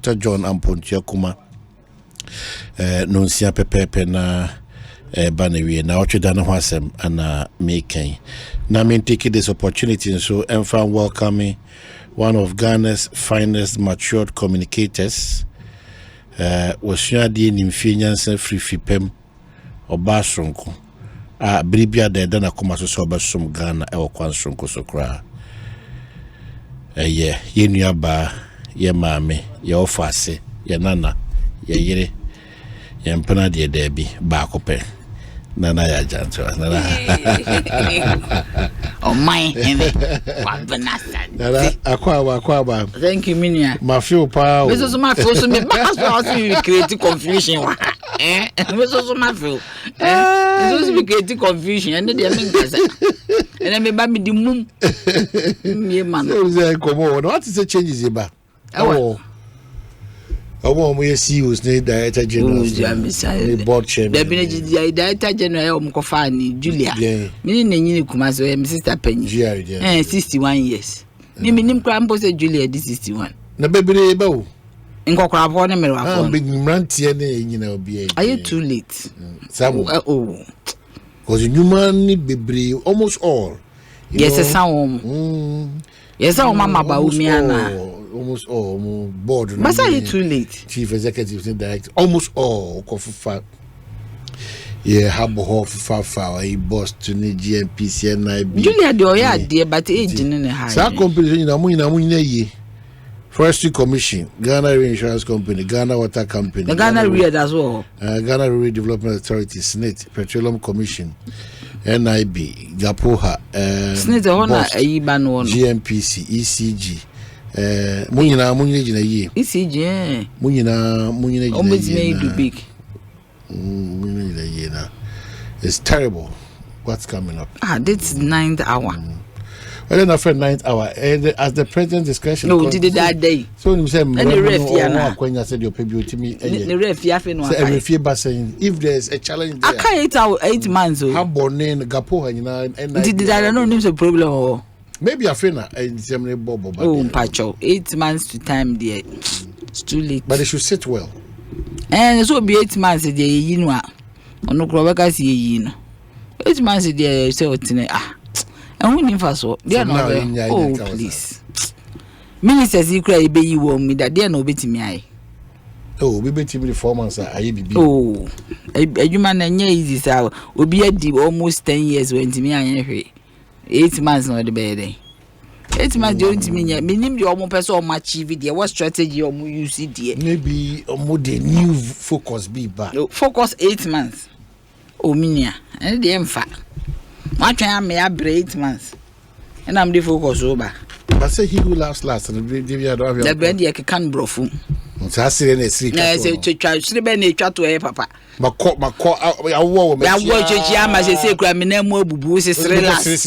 Dr. John Ampontia Kuma Nunsia Pepe na Banewi na Ochidana Wasem and making. Now I'm taking this opportunity and so I'm welcoming one of Ghana's finest matured communicators. Was Shadi Nimfinians free fipem or Basronko. Bribia de Dana Kumaso Sobasum Ghana or Kwansronko Sokra. Ye nuaba, ye mammy, ye ofase, ye nana, ye yere, ye mpana de debi, bakope. Nana ya janto. Oh my, Aquaba. Thank you, Minia. My few power. This is my first me. Because creative confusion. This is my feel. This is creative confusion. And then and then me the moon. Me man. Come on. What is the changes about? Oh. I want we see who's the director general. The board chairman. The director general Mkofani Julia. Me Kumaso, my sister Penny. 61 years. Me nim Crampo say Julia this 61. Na baby bo. Nkokra po na mere wa. Big mrantie na nyina obi. Are you too late? Some cause human baby almost all. Yes, some. Yes, our mama ba umiana. Almost all board. But are you too late? Chief executive and director. Almost all coffee. Yeah, Habo Fafa, a boss to the GMPC and IB. Julia do ya dear, but age in the high. Some company in Amuina Forestry Commission, Ghana Reinsurance Company, Ghana Water Company, the Ghana Reed as well. Ghana Rural Development Authority, SNIT, Petroleum Commission, NIB, Gapoha, SNIT, GMPC, ECG. Munina na ye. ECG. Munina almost made too big. Munina ye na. It's terrible. What's coming up? That's 9th hour. Well, then after 9th hour, as the president's discretion. No, did it that day. So him say, and the ref when you said your pay to me, the ref ya fe no aka. Every fear saying if there's a challenge there. Aka 8 months o. How born Gapo and did that no nim problem o. Maybe a friend and some bobo. Oh, Pacho, 8 months to time there. It's too late. But they should sit well. And so be 8 months there, you know. On no crowaka see you know. 8 months there, so and when you first saw, they are not. Oh, please. Ministers, you cry, baby, you want me that they are no bit me. Oh, we bet him 4 months. Oh, a man and easy, sir. Will be a almost 10 years when to me I 8 months not the bed. 8 months during to me, meaning the almost person on my TV, what strategy or you see, dear? Maybe a more the new focus be back. Focus 8 months. Oh, Minia, and the emfa. What I may have 8 months, and I'm the focus over. But say he will last and the bread like can brofu. I say in a street. I say to try to a papa. I watch it, Yama say, Cramina more booze is invited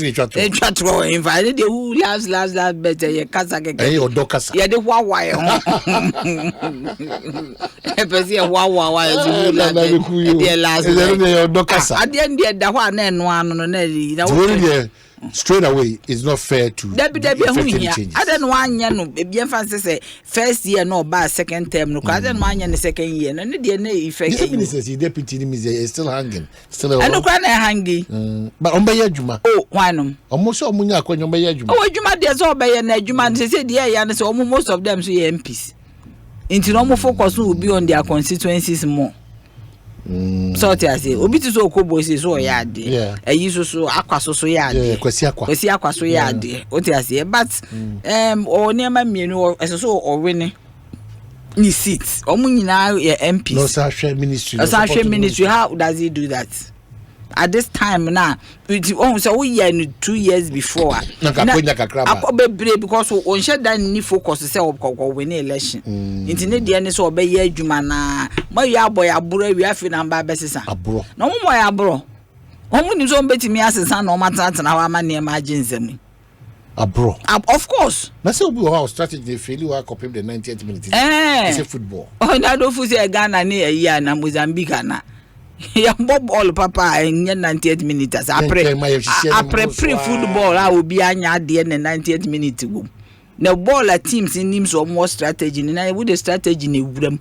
who laughs better. Your Kazaka, your docas. Yeah, the Wawa. At the end, the one and one on the straight away, it's not fair to change. I don't want you fancy say first year no bad second term no I don't want the second year and the DNA effect. The minister deputy is still hanging. Still I don't hanging. But on by Juma. Oh, why no? Almost all Munya when you by Juma. Oh, Juma there's all by Juma they said yeah and so most of them so MPs. Into normal focus will be on their constituencies more. So I say, Obi to so kobo say so yard. Yeah. A use so aqua so yard. Kwesi aqua so yard. What I say, but or near my menu as so or winning. Ni seats. Omu now MP. No social ministry. Social ministry. How does he do that? At this time now, so we year 2 years before. Because on share that ni focus say win election. Internet the any so be adwuma na. Boy aburo we afi na mba besesa. Aburo. No mo aburo. Omu ni so betimi asesa na o matata na wa ma na emergency. Abro. Of course. That's how strategy they fail you copy the 90th minute. It's a football. Oh, na do fu say Ghana ni a year na Mozambique na. Ya bob all papa in 90th minutes. Après pre football I will be anya de na 90th minute go. na ball teams in names or more strategy na with the strategy na ewuram.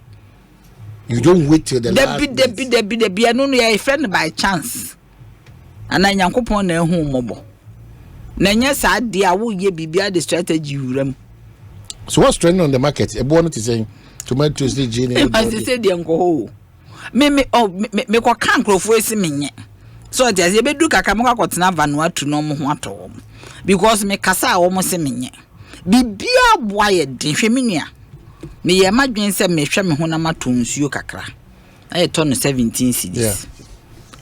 You don't wait till the last. Debi no your friend by chance. Ana Nyankopon na ehu mobo. Na nya sa de a wo ye bibia the strategy ewuram. So what's trending on the market? Ebo no saying tomatoes dey gene. I say de nko ho. Me ko kan krofo esi menye. So just ye bedu kaka mo kwakotena Vanuatu no mo ho ato. Because me kasa wo mo se menye. Bibia boa ye den hwemenua. Me ye madwen se me hwe me ho na matonsuo kakra. Aye ton 17 cedis. Yeah.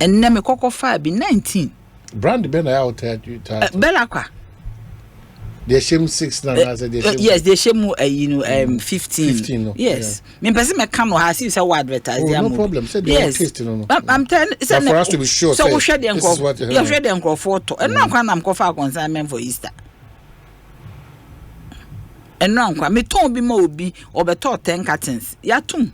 And na me kokko fa bi 19. Brand ben out Bella kwa. They shame 6 now. Yes, they shame 15. 15 no. Yes. Me person me come no ha see say we advertise no problem. Say yes. Taste no. I'm telling for us to be sure. So we share the enko. You share the enko photo. And now kwa na mko fa consignment for Easter. And now kwa me ton bi ma obi obeto 10 cartons. Ya tum.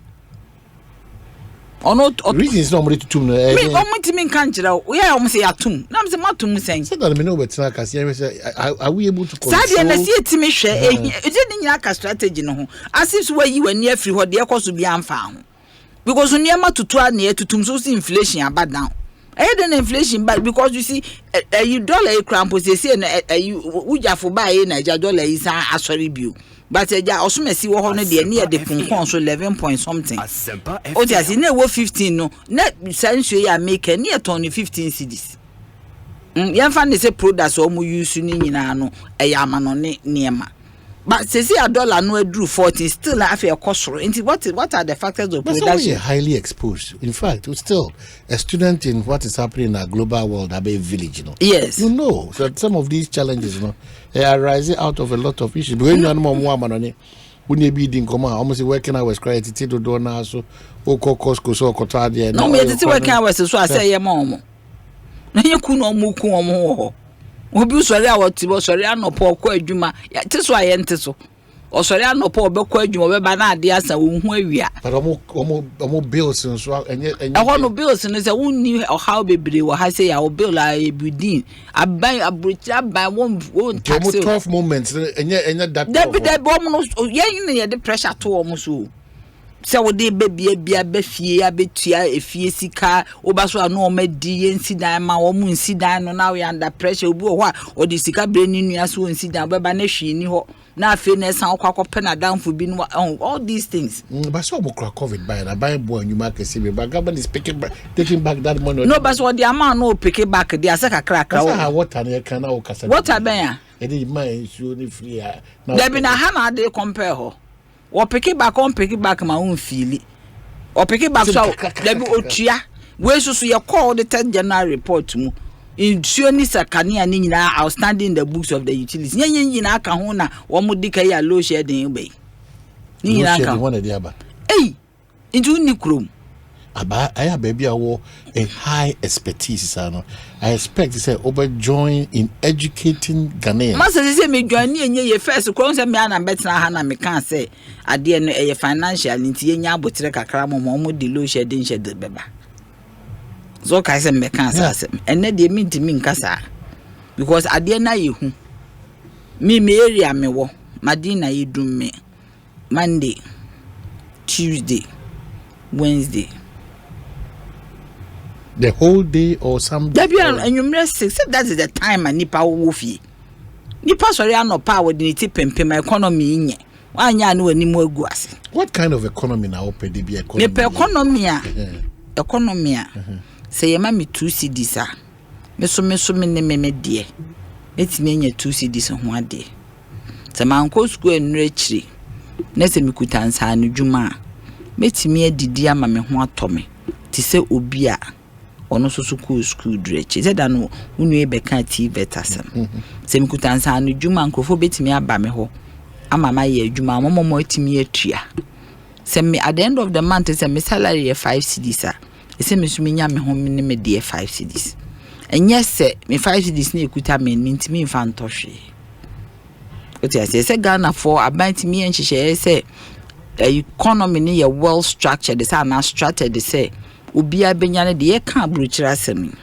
Ono reasons no mo to tum no. Me omuntimi nkan kira o ya o mo say ya tum. Na me say matum sen. Say that me no betina ka say are we able to control? Sadia na see etimi hwe e je ni nyaka strategy no ho. Asif we yi wani afiri ho de ekoso bi amfa ho. Because when you tutu na etutum so see inflation about down. The inflation back because you see you dollar a cramp say na you ujafo buy Nigeria dollar is asori bill. But ja osumesi wo ho no de near the concon so 11 point something. O ti asi na wo 15 no na sanso ya make near ton 15 cedis. Yamfa ne say products o mu use ni nyina no ama no ne niema. But say a dollar no drew 40 still have a cost. What are the factors of production? We're highly exposed. In fact, we're still a student in what is happening in our global world, Abe village, you know. Yes. You know, so some of these challenges, you know, they are rising out of a lot of issues. Because you know, when you be in command, almost working hours, credit to do now, so Costco, so Cotadia. No, me working hours, so I say, Mom. You couldn't move more. Obi sori awoti bo sori anopo kwa adwuma ya teso ayenteso o sori anopo obekwa adwuma obeba na ade asa wo hu awia but omo bills nso enye no bills no se wonni how bebre wo ha se ya o bill a ebudin aban abrochi aban won tax omo 12 moments enye that de bom no ye de pressure to omo so se wo de bebia bia be fie abetua efie sika obaso anu o madi yensidan ma wo mu nsidan no na we under pressure obi ho a o de sika bre ni nua so nsidan beba na hwe ni ho na afi na san kwakọ pena downfo bi no all these things but so mo COVID by na buy boy nyuma kese be but government is taking back that money no but so the amount no pick back the asaka krakra water na kana o kasa water ben ya e dey man so ni free there be na ha na dey compare ho or pick it back my own feeling or pick it back so there be otua we so you call the 10th January report mu in suoni sakania ni nyina outstanding in the books of the utilities nyina aka ho na wo mo dika ya low shedding be ni nyina aka one dey aba into ni krom aba aya baby awo a high expertise ano I expect to say over join in educating Ghanaians. Master say me join ni ye first kron say me ana betna ha na me kan say ade no e financial nti enya abotre kakra mo de low shedding beba. So kai say me kan say enne de me ntimi nkasa because ade na ye hu me area me wo madina yedum me Monday, Tuesday, Wednesday. The whole day or some day? And you must say that is the time and nipa wofi. Nipa sorry no power the tip my economy in ye. Why no any more guas? What kind of economy now open the economy? Economy. Say mammy 2 cedis ah. Me so me dear. Let's mean 2 cedis on 1 day. Sa man ko school and rechri. Nese mi kutansa anu juma. Metimi adidi ama me ho atome. Ti se obi a ono so school dreche. Said anu unu e beka TVET asem. Se mi kutansa anu juma nkrofo betimi aba me ho. Ama ma ye adwuma momo etimi atua. Se me at the end of the month se me salary 5 cedis a. Se me so me nya me ho me me de 5 cedis. Enye se me 5 cedis na ekuta me ntimi mfa ntohwe. Oti ase se Ghana for about me and she say economy ni well structured the say na structured say obi abenya de ye kan abrochira asem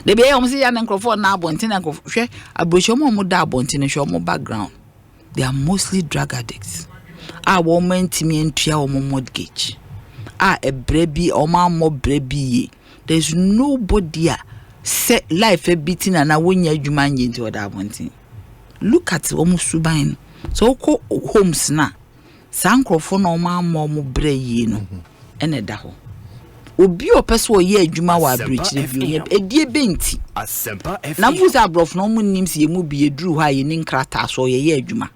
de be am say ya na nkrofo na abonten na nkrofo hwe abrochi mo da abonten hwe mo background they are mostly drug addicts. A woman timi entua omo mortgage. A brebi oma mo brebi. There's nobody set life a beating and a when you man into what I want. Look at almost subain. So ko homes na. Sankrofo no ma mo bre yi no. Ene da ho. Obi opeso ye adwuma wa bridge review edie benti. Na musa abrof no mu nim se mu bi eduru ha ye nin krata so ye adwuma.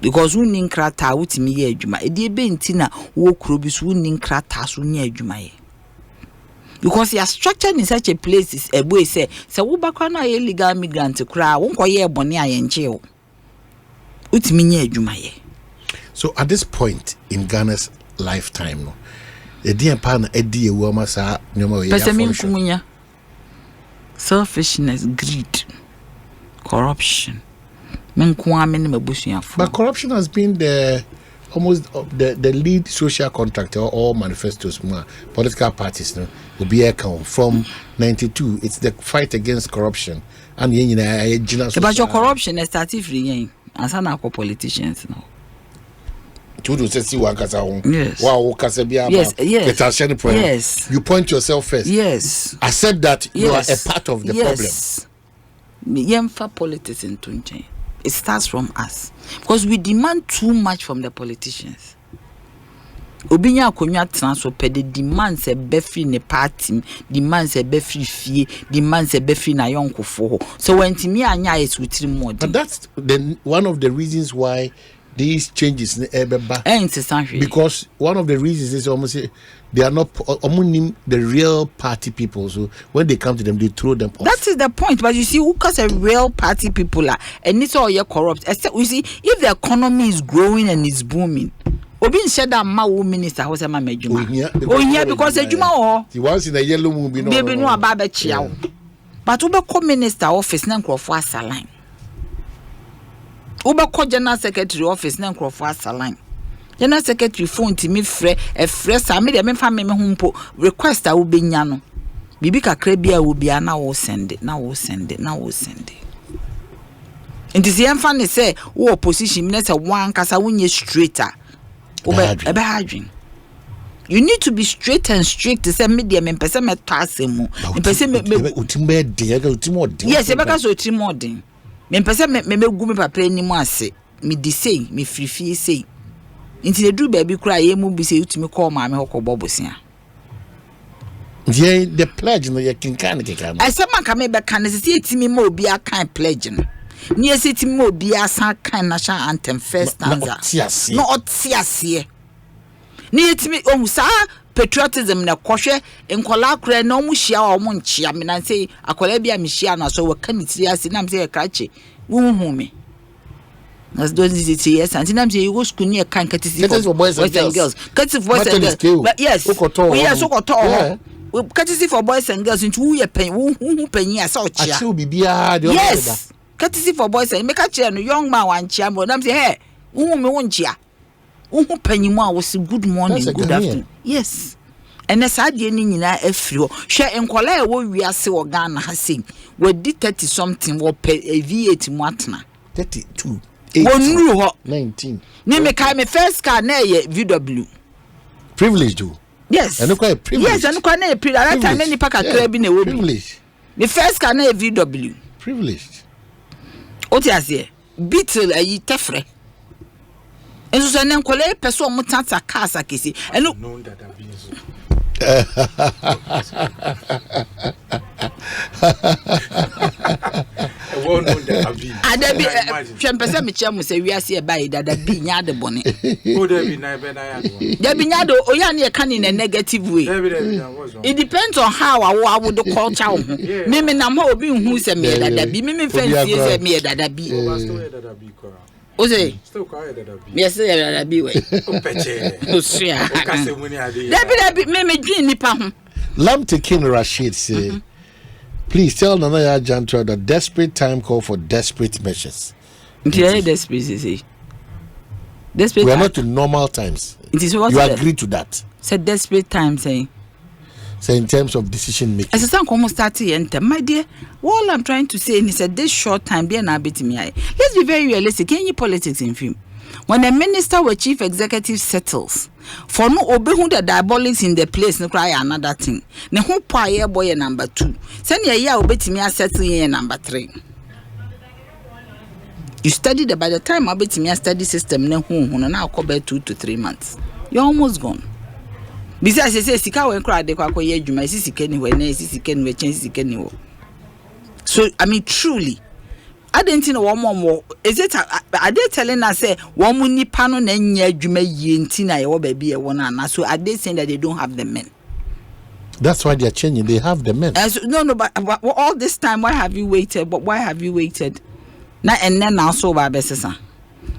Because we nin krata wutimi ye adwuma edie benti na wo kuro bi so nin krata so nya adwuma ye. Because you are structured in such a place is a boy say wo bakwa na ye legal migrant kura wo nko ye bone ayenche wo. Wutimi nya adwuma ye. So at this point in Ghana's lifetime, no, dear partner, Eddie Wamasa, no, selfishness, greed, corruption. But corruption has been the almost the lead social contract or all manifestos, political parties, no, will be account from 92. It's the fight against corruption. And but your corruption is started free, and some politicians now. Yes. Yes. You point yourself first. Yes. Accept that you are a part of the problem. Politics in Tunche. It starts from us because we demand too much from the politicians. Obinya akonya transfer pe the demands e be free ne party, demands e be free fie, demands e be free na yonkofo. So when timi anya is with more. But that's one of the reasons why these changes because one of the reasons is almost they are not the real party people, so when they come to them they throw them off. That is the point. But you see, who cause a real party people are and it's all you're corrupt. Except you see, if the economy is growing and is booming, Obin said that my minister was a majuma. Oh yeah, because a juma he was in a yellow movie. Baby no about chiao. But Uber minister office nanko for saline. Uber call general secretary office na nkrofo asaline. General secretary phone ti me frɛ sa me de me fa me humpo request a wo benya no. Bibi kakra bia wo bia na wo send. Nti se yemfa ne sɛ wo opposition me sɛ wan kasa wonye straighter. Ebe hadwin. You need to be straight and strict to say media me pese me tasemu. Me pese me utimbe de ga utimo de. Yes, e beka so utimo de. Me pese me gu me papa ni mu ase me di sei me frifie sei nti le duru ba bi kura ye mu bi sei utimi call ma me hokọ bosia the pledge no ye kinkan I say man ka me be kan se etimi ma obi akan pledge no ni ese etimi ma obi asan kan national anthem first stanza no otiase ni etimi omusa patriotism na kohwe enkola kura na omu hia o mu nchia me na say akola bia me hia na so waka ni tiri ase na me say krache wuhu me as those is yes and na me say you go school near kan katisi for boys and girls katisi for boys and girls but yes yes okoto katisi for boys and girls into who ye pen who pen ya so chia yes katisi for boys and make a chair no young man wan chia mo na me say hey wuhu me won chia wuhu panyimu a was good morning good afternoon yes and as adie ni nyina afiri ho hwe enkola e wo wiase wo Ghana ha sei we di 30 something wo pe V8 mu atena 32 wonru ho 19 ni me kai me first car na ye VW privilege do yes and quite privilege yes and quite na privilege that time ni paka kra bi na wo privilege the first car na ye VW privilege o ti ase Beetle ayi tefre enso so na enkola e peso mo tata car sakesi eno Adabi twempese me chia mo se wiase e bai dadabi nya de bone o dabi na be na ya do dabi nya do o ya na e kan in a negative way it depends on how I would culture ho me na ma obi hu se me dadabi me fancy se me dadabi o say still quiet dadabi yes dadabi we o peche o sia o kase mu ni ade dabi me dwin nipa ho Lam Tekin Rashid say please tell Nana Jantra that desperate time call for desperate measures. Desperate say. Desperate. We are not in normal times. It is what you agree to that. Said desperate time saying. So in terms of decision making. As a son come start to enter, my dear, all I'm trying to say is that this short time be an bit me. Let's be very realistic. Any politics in film. When a minister or chief executive settles, for no obey who the diabolics in the place no cry another thing. Ne who pay boy number 2. Send your year obey me settle year number 3. You study the by the time I bet me a study system ne who now cover 2 to 3 months. You're almost gone. Besides, I say, Sika when cry, they call ye, you may see Kenny when they see Kenny, change Kenny. So, I mean, truly, I didn't know one more. Is it? Are they telling us, say, one money panel, and ye, you may yin tina, or baby, a one, and so are they saying that they don't have the men? That's why they are changing. They have the men. No, but all this time, why have you waited? But why have you waited? Now and then, also by Bessasa.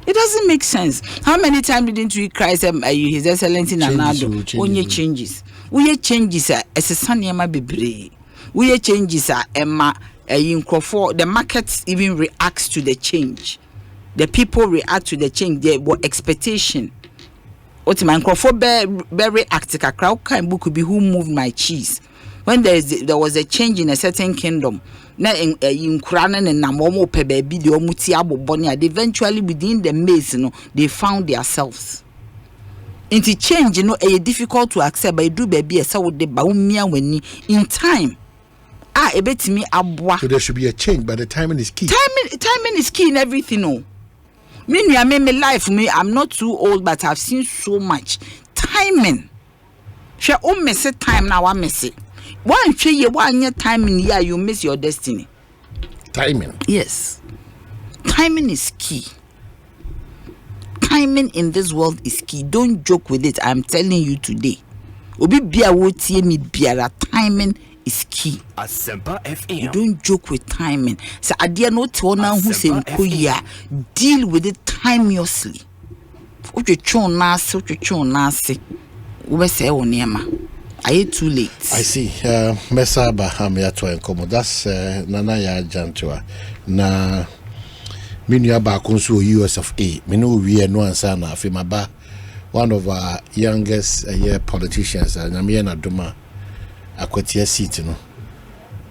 It doesn't make sense. How many times didn't we cry His Excellency Nanado? Onye changes. We changes as a son yama be. We changes Emma the market even reacts to the change. The people react to the change. There were expectation. What my very react a crowd kind book could be who moved my cheese. When there was a change in a certain kingdom. Na in Kranen and Namomo Pebe, the Omutiabo Bonia, eventually within the maze, they found themselves. Into change, difficult to accept, but do baby a so de baumia when in time. A bit me abwa. So there should be a change, but the timing is key. Timing is key in everything, no. Me, I made my life, I'm not too old, but I've seen so much. Timing. She miss it time now, I miss it. One year time in year you miss your destiny. Timing. Yes. Timing is key. Timing in this world is key. Don't joke with it. I'm telling you today. Obi bia wo tie me biara, timing is key. Asempa FM. You don't joke with timing. So adia no te ona hu se nkoya. Deal with it timelessly. Oje chon na se, wo be se won niema. Are you too late? I see. Mesa Baham to enkomo. That's Nana ya Jantua. Na Minya Bakunsu US of A. Minu we no answer na Fimaba. One of our youngest politicians, Namiana Duma, Akwatia seat,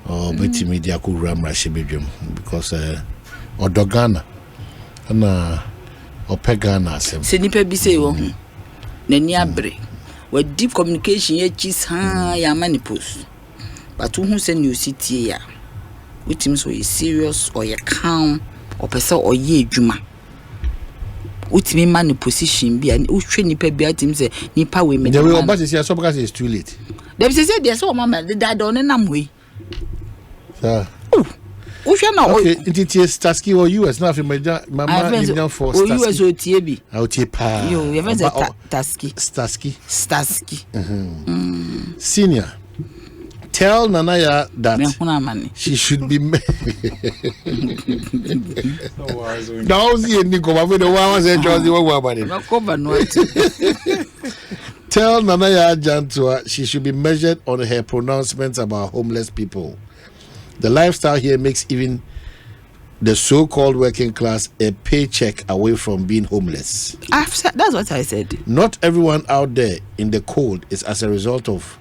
or Betty Media could ram Rashibidum because Odogana and Opegana. Senipe Biseo Neniabre. With deep communication, ye cheese ya many posts. But who send you sit here? Which means you serious or you calm or person or ye juma. Which mean money position be and which train nipa be at him say nipa we me. The way about is here so because it's too late. They say there's so mama the dad on nam way. Sir. Oh. Okay, it is Staski or US now for my mama in for US or TB. I'll take pa. You ever say Staski? Senior. Tell Nanaya that she should be Tell Nanaya Jantua she should be measured on her pronouncements about homeless people. The lifestyle here makes even the so-called working class a paycheck away from being homeless. That's what I said. Not everyone out there in the cold is as a result of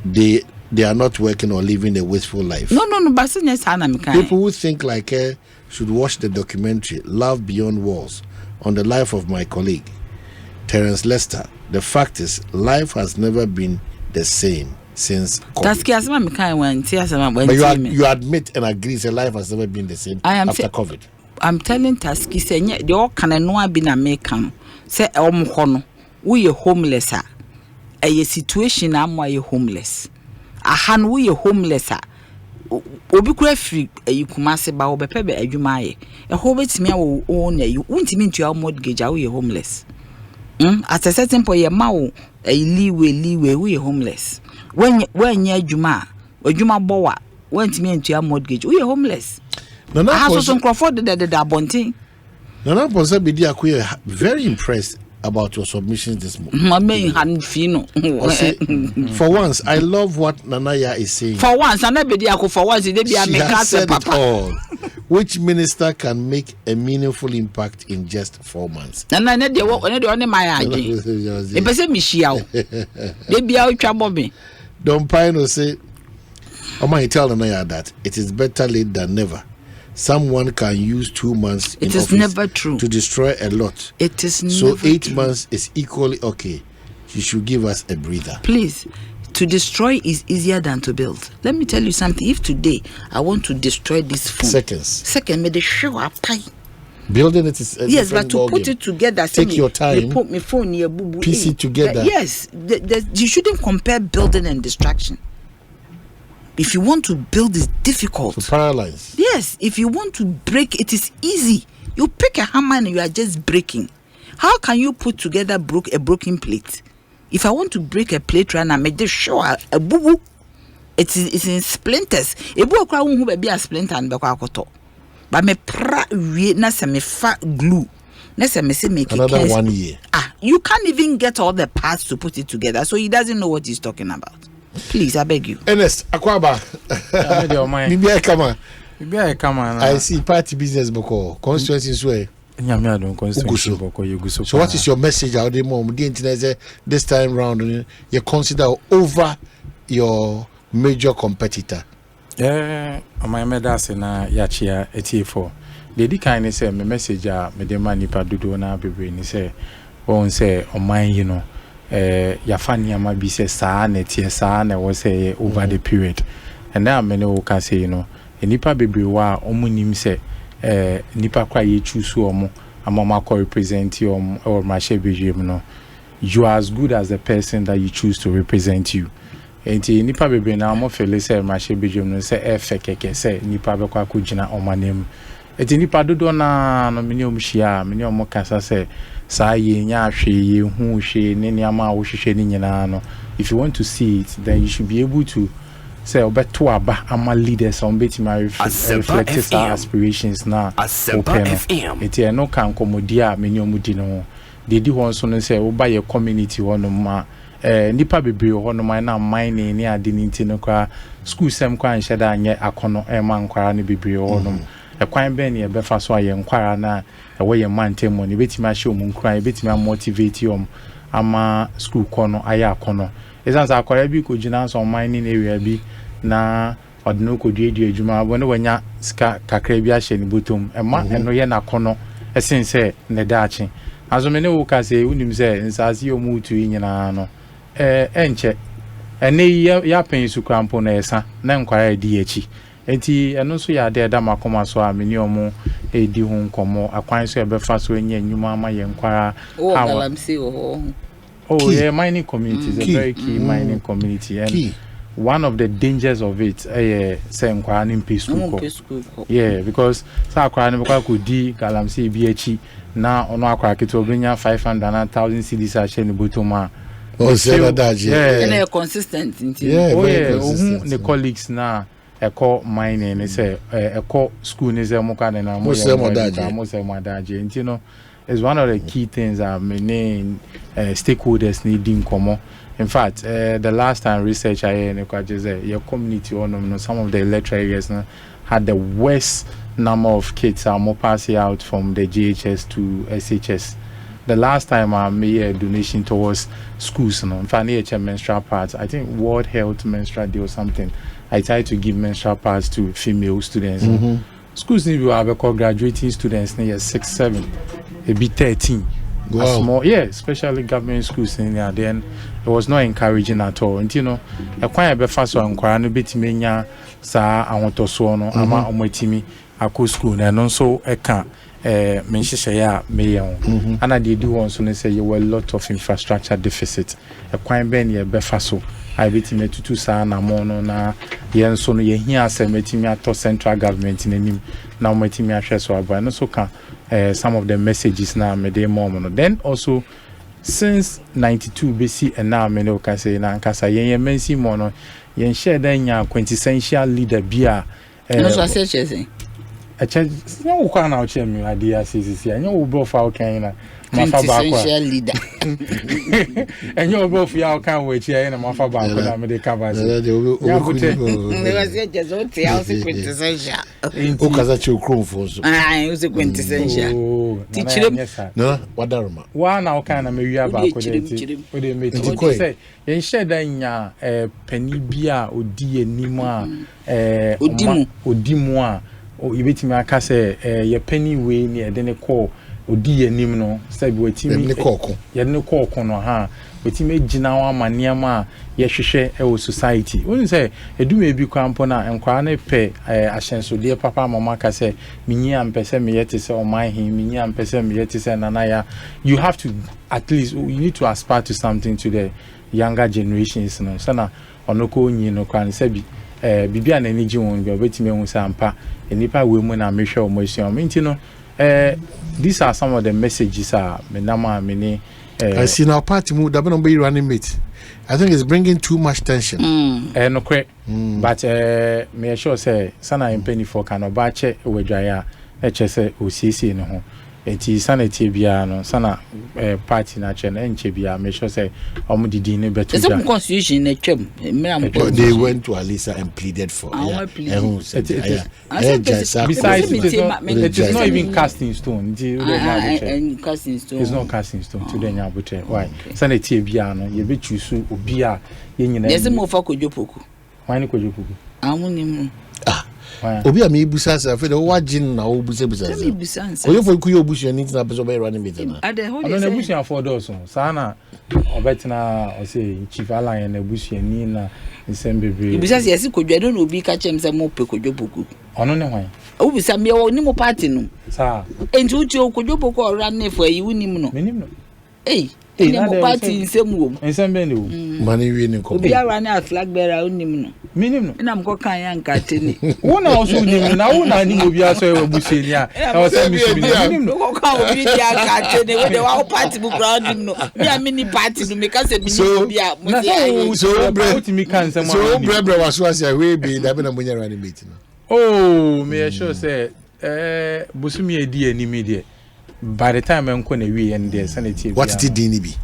they are not working or living a wasteful life. No, but people who think like her should watch the documentary Love Beyond Walls on the life of my colleague Terence Lester. The fact is, life has never been the same since COVID. But you admit and agree that life has never been the same after COVID. I'm telling Tasky say the all can no be na make say we are homeless a situation am why you homeless. Ahan we are homeless obi kura free you kumase ba obepe be adwuma ye e ho betimi a own you untimi ntua mortgage we are homeless. At a certain point you ma wo leeway we are homeless. When you adwuma bowa wentimi ntua mortgage we are homeless. Nana has some Crawford the bonting. Nana Ponsa Bidi Akuye very impressed about your submissions this morning. For once, I love what Nanaya is saying. For once, I never did. For once, she has said it all. Which minister can make a meaningful impact in just 4 months? And I need the only my idea. The person Michelle. They be out trouble me. Don't pine or say, oh my, tell them that it is better late than never. Someone can use 2 months it is never true to destroy a lot. It is so never 8 true. months is equally okay. You should give us a breather. Please, to destroy is easier than to build. Let me tell you something. If today I want to destroy this phone, second, may the show up. Building it is a yes, but to put it together, take your time. Put my phone near boo boo. Piece it together. Yes, you shouldn't compare building and destruction. If you want to build, it's difficult. To paralyze. Yes, if you want to break, it is easy. You pick a hammer and you are just breaking. How can you put together a broken plate? If I want to break a plate right now, I make this show a boo boo. It's in splinters. A boo cry won't be a splinter and be but me we na se me fa glue. Na se me say make another 1 year. You can't even get all the parts to put it together. So he doesn't know what he's talking about. Please, I beg you. Ernest Akwaba. Come on. I see party business boko constituency way. So what is your message out there mom? This time round you consider over your major competitor? My medasi na yachia eti4. The kind say my message me de manipa dodo na bebre ni say won say on mine you know yafani ama bi say saa na tie saa na wo say over the period. And now me no can say you know nipa bebre wa omunim say nipa kwa ye choose omo amama ko represent you or my shebeje no. You are as good as the person that you choose to represent you. Enti nipa bebe na mo fele se ma she bejum no se keke se nipa be kwa kugina omanem enti nipa dodo na no meni omhia meni omo kasa se sa ye nya ahwe ye hu hwe ne niama wo hwehwe ni nyina no. If you want to see it, then you should be able to say obeto aba ama leaders on beti ma reflect our aspirations na open enti no kan komodia meni omudi no dedi won so no se wo ba ye community wono ma nipa bebre ho no man na mine ni ade ni nti no kwa school sem kwa nheda anye akono ma nkwara ne bebre ho no kwan ben ye befa so aye nkwara na wo ye mantem mo ne betimi ahye omun kran betimi motivate yom ama school kono aye akono esansa akwara bi ko gina so mine ni area bi na odno ko duedu adwuma bo ne wanya ska kakra bi ahye ni botom ma eno ye na kono esense ne daache azome ne wo ka se unim se nsase omutu nyina no enche ene ya pen su krampo na esa na nkwara di echi enti eno so ya de da makoma so a meni omo edi hu nkomo akwan so ebefa so enye nyuma ama ye nkwara yeah, mining community is a very key mining community and one of the dangers of it say nkwara ni mpe school yeah because sa akwara ni kwa di galamsey bi echi na ono akwara keto obenya 500 na 1000 cedis a share ni botoma. Oh, say that and they're consistent. Yeah, consistent. The colleagues now, eco mining, say eco school is a moka and a most and you know, it's one of the key things that many stakeholders need in common. In fact, the last time research I heard, your community or some of the electoral areas had the worst number of kids are more passing out from the GHS to SHS. The last time I made a donation towards schools, in fact, menstrual pads. I think World Health Menstrual Day or something. I tried to give menstrual pads to female students. Schools need to have graduating students near 6, 7, maybe 13. Wow. Small, yeah, especially government schools in there. Then it was not encouraging at all. And you know, a quite a fast one, Quarano Bitimania, Sa, I want to so no, Ama Omotimi, Aku school, and also a car. Menshishaya mayor and I did want to say you were a lot of infrastructure deficit a quite ben ye befaso I bet me to sana mono na yen so no ye here say metimi to central government in him now metimi ahwe so aba no so can some of the messages na me dey mom then also since 92 BC and now me no can say na nkasa yen mensi mono yen share den ya quintessential leader bia no so say a chance no can out me idea says and you bro for can quintessential leader. And you both y'all can't wait here and my father and me cover. Quintessential. O casacho chrome for so. Ah, it was a quintessential. Teach him. No, what darma. One now kind of maybe about what they make you say. You said that penny beer or dear Nima Odimwa or you bet me I can say your penny way near then a call. Odi enim no said wetimi ye ne kokko no ha wetimi gina wa maniama ye hwehwe e wo society won say eduma bi kwampo na enkwa na pe ahyensode papa mama ka say minyi ampese me yete say oman hin minyi ampese me yete say nanaya you have to at least you need to aspire to something to the younger generations no so na onoko nyi no kwan say bi bibia na ni gi won bi obetimi hu sampa enipa we mu na mehwe o mo asuam nti no these are some of the messages I see now party move that be running mate. I think it's bringing too much tension. No correct. But me sure say sana impeni for can obache we dwaya say OCC no ho. Enti sanity bia no sana party na che na enche bia me sure say omudidi ne betu. It's a constitution na twem. They went to Alisa and pleaded for. Besides, it is not even cast in stone. Casting stone. It's not cast in stone today nyabuche. Why? Sanity bia no ye be choose obi a ye nyina. Yes mo fa kojopoku. Why ni kojopoku? Amunim. Obi a me busa say fe the wagin na wo busa oyo for ku yo busa ni na person be running meeting na ade ho dey say busa for those sa na obetina o say chief alan na busa ni na nsem bebre busa say yesi kodwa no obi ka chem say mo pe kodwopoku ono ne hwan o busa me wo ni mo party no sa enti uti o kodwopoku o ran ne for yi wunim no menim no ni mo party nsem wo nsem be ne wo mani wi ni ko obi ara na flag bearer unim no menim no na mko kan ya nkate ni wona oso unim na wona ni obi aso e busa ni a e say menim no ko kan obi di akate ni we dey wa party bu crowd nim no me a mini party no me ka say mini obi a mo dey so me kan say so bre was say we be da be na mo nya running meeting oh me sure say busumi edi animi de by the time enko na wi en de sanity what did dini be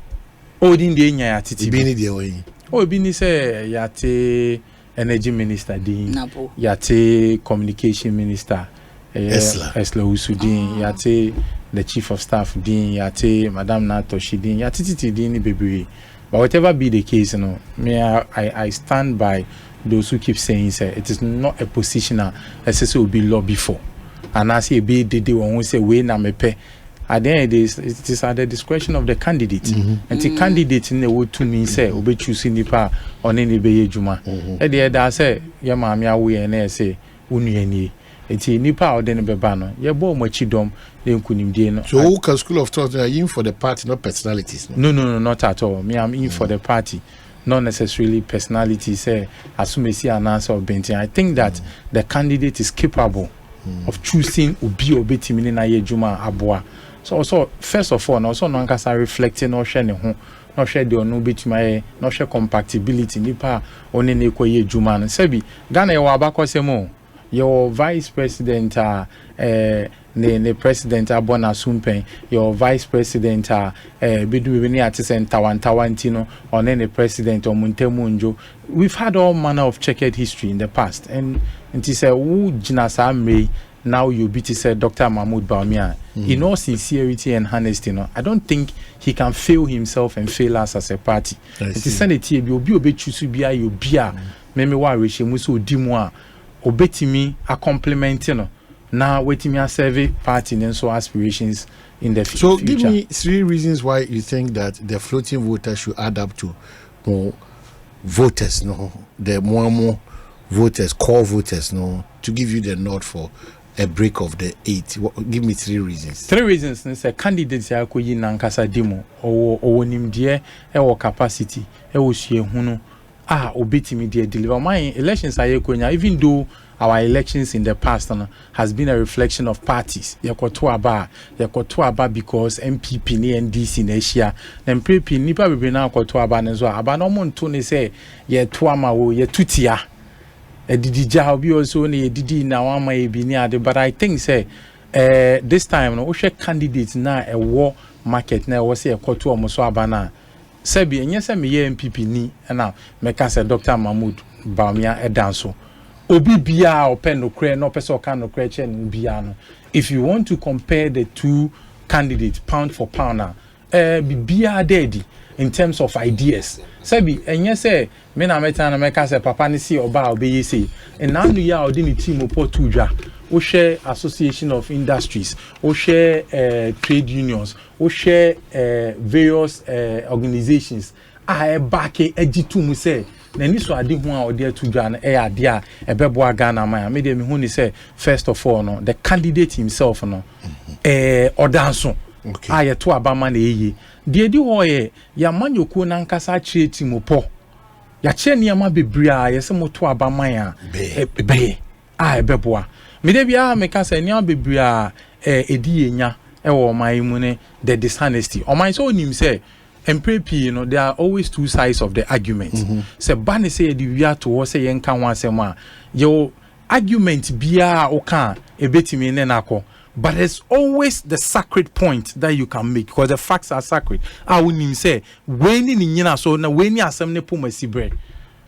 oh din de nya atiti be ni de o yin oh bi ni say yate energy minister din yate communication minister Esla Usudin yate the chief of staff din yate madam Natoshi din yate titi din bebre but whatever be the case no me I stand by those who keep saying say it is not a position as will be lobby for and I say be the one who say we na mepe at the end it is at the discretion of the candidate and the candidate in the would to me say obe choose nipa on any be juma e dey da say ya maami awe na say unuani enti nipa o den be ba no ye bo machidom den kunimdie no so who can school of thought are in for the party not personalities no not at all me I'm in for the party not necessarily personality say asumesi announce or bentin I think that the candidate is capable of choosing obi obetimi na ye juma aboa so first of all also no ankasa reflecting no hwe ne ho no hwe de ono betuma no hwe compatibility nipa oni ne koye juma no sebi Ghana ye wa abakosemo your vice president ne president abona sumpen your vice president bedu be ni atise ntawantawanti no one ne president omuntemu njo we've had all manner of checkered history in the past and it is who jina sa me now you be to say Dr. Mahmoud Bawumia in all sincerity and honesty no I don't think he can fail himself and fail us as a party it is sanity bi obi choose bia you bia me wa rehemu so odimu a obetimi a compliment no now wetimi a serve party and so aspirations in the future. So give me 3 reasons why you think that the floating voters should add up to more voters no the more voters core voters no to give you the nod for a break of the 8. Give me 3 reasons. 3 reasons is a candidate ya ko yi nankasa demo o nimde e wo capacity e wo hie hunu obetimi de deliver my elections are konya even though our elections in the past has been a reflection of parties yakoto aba because MPP ni NDC na Asia na MPP nipa bebe na akoto aba ne so aba no monto ne say ye to ama wo ye tutia didi ja obi also na didi na wa ma e bi ni ade, but I think say this time no we candidate na war market na we say ekoto omo so abana sebi enye se me ye MPP ni na me ka say Dr. Mahmoud Bawumia edanso obi bia open no kre no person kan no kre che no bia no. If you want to compare the two candidates pound for pound na bia daddy in terms of ideas sebi enye say me na meta na me ka say papa ni si oba obeyi say na anu ya odi ni team opo dwa we share association of industries, we share trade unions, we share various organizations. I back ejitu mu say na ni so ade ho a ode atudwa na ade a ebebo Ghana man me dey me hu ni say first of all no the candidate himself no odanso aye to abama na eye de di ho ye ya manyoku na nkasa chire team po ya che niam bebre a ye se moto abama ya be ebebo a me dey bia me ka say niam bebre a edi enya wo man mu ne the dishonesty o man so nim say MPP, you know, there are always two sides of the argument. So, Bani say the we are to say yen kan wan sema. Your argument biya okan ebetimi nenako. But there's always the sacred point that you can make because the facts are sacred. I wouldn't say when in nyina so na when ya asem ne poma si bread.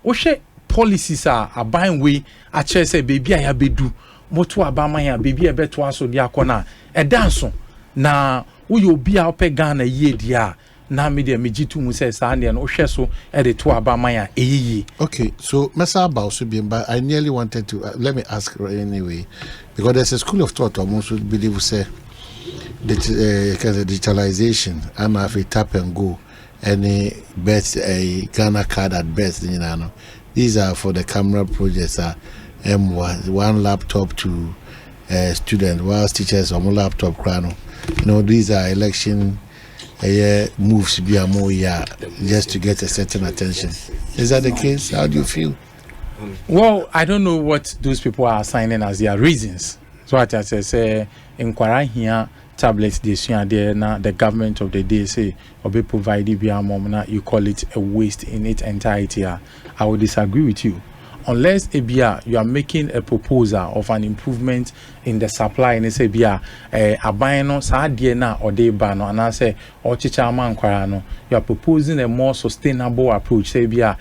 O she policies are buying way a che say baby I bedu moto abama ya baby e beto aso dia kona e danso na wo yo bia ope Ghana ye dia na media mejitu mu say sa na o hwe so e de to abama ya eyiyi. Okay, so mesa about so be, but I nearly wanted to let me ask anyway because there's a school of thought almost would believe say that digitalization I'm have a tap and go any best a Ghana card at best, you know. These are for the camera projects one laptop to student whilst teachers on laptop crown. You know, these are election moves be a more just to get a certain attention. Is that the case? How do you feel? Well, I don't know what those people are assigning as their reasons. So what I say inquire here tablets this year there now the government of the day say or be provided via mom now you call it a waste in its entirety. I would disagree with you. Unless ABR you are making a proposal of an improvement in the supply and say ABR abayano sa die na or de ba no and I say or chicha man kwara no you are proposing a more sustainable approach say ABR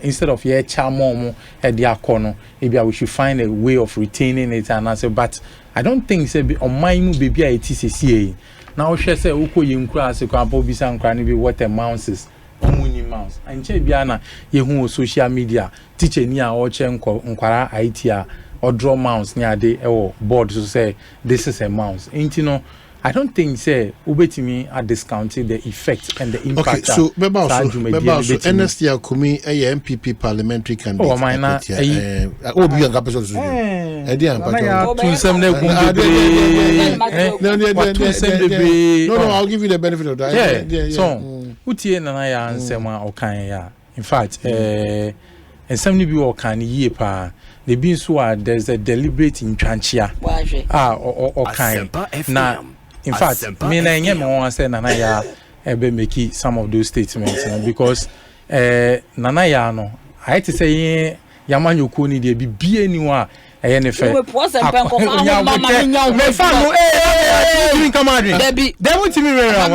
instead of ye chamom e dia kono ABR we should find a way of retaining it and I say but I don't think say on my mu baby a TCCA now she say uko yinkura se kwa po bisa nkra ni bi what amounts mounts and che biana ye hu social media teacher ni a o che nkwara IT a or draw mounts ni ade e board so say this is a mouse intino I don't think say ubetimi are discounting the effect and the impact. Okay, so beba NST akumi MPP parliamentary candidate. Oh my na obi an capital so. Edi an pato. No, I'll give you the benefit of that. Yeah. So utie na ya ansema okan ya. In fact, ensem ni bi okan ye pa. The bin so there's a deliberate intranchia. Okan na. In fact, me na nye me wan say nana ya ebe make some of those statements because nana ya no I to say yamanyoku ni de bibie ni wa ne fe me fa no come on they want me around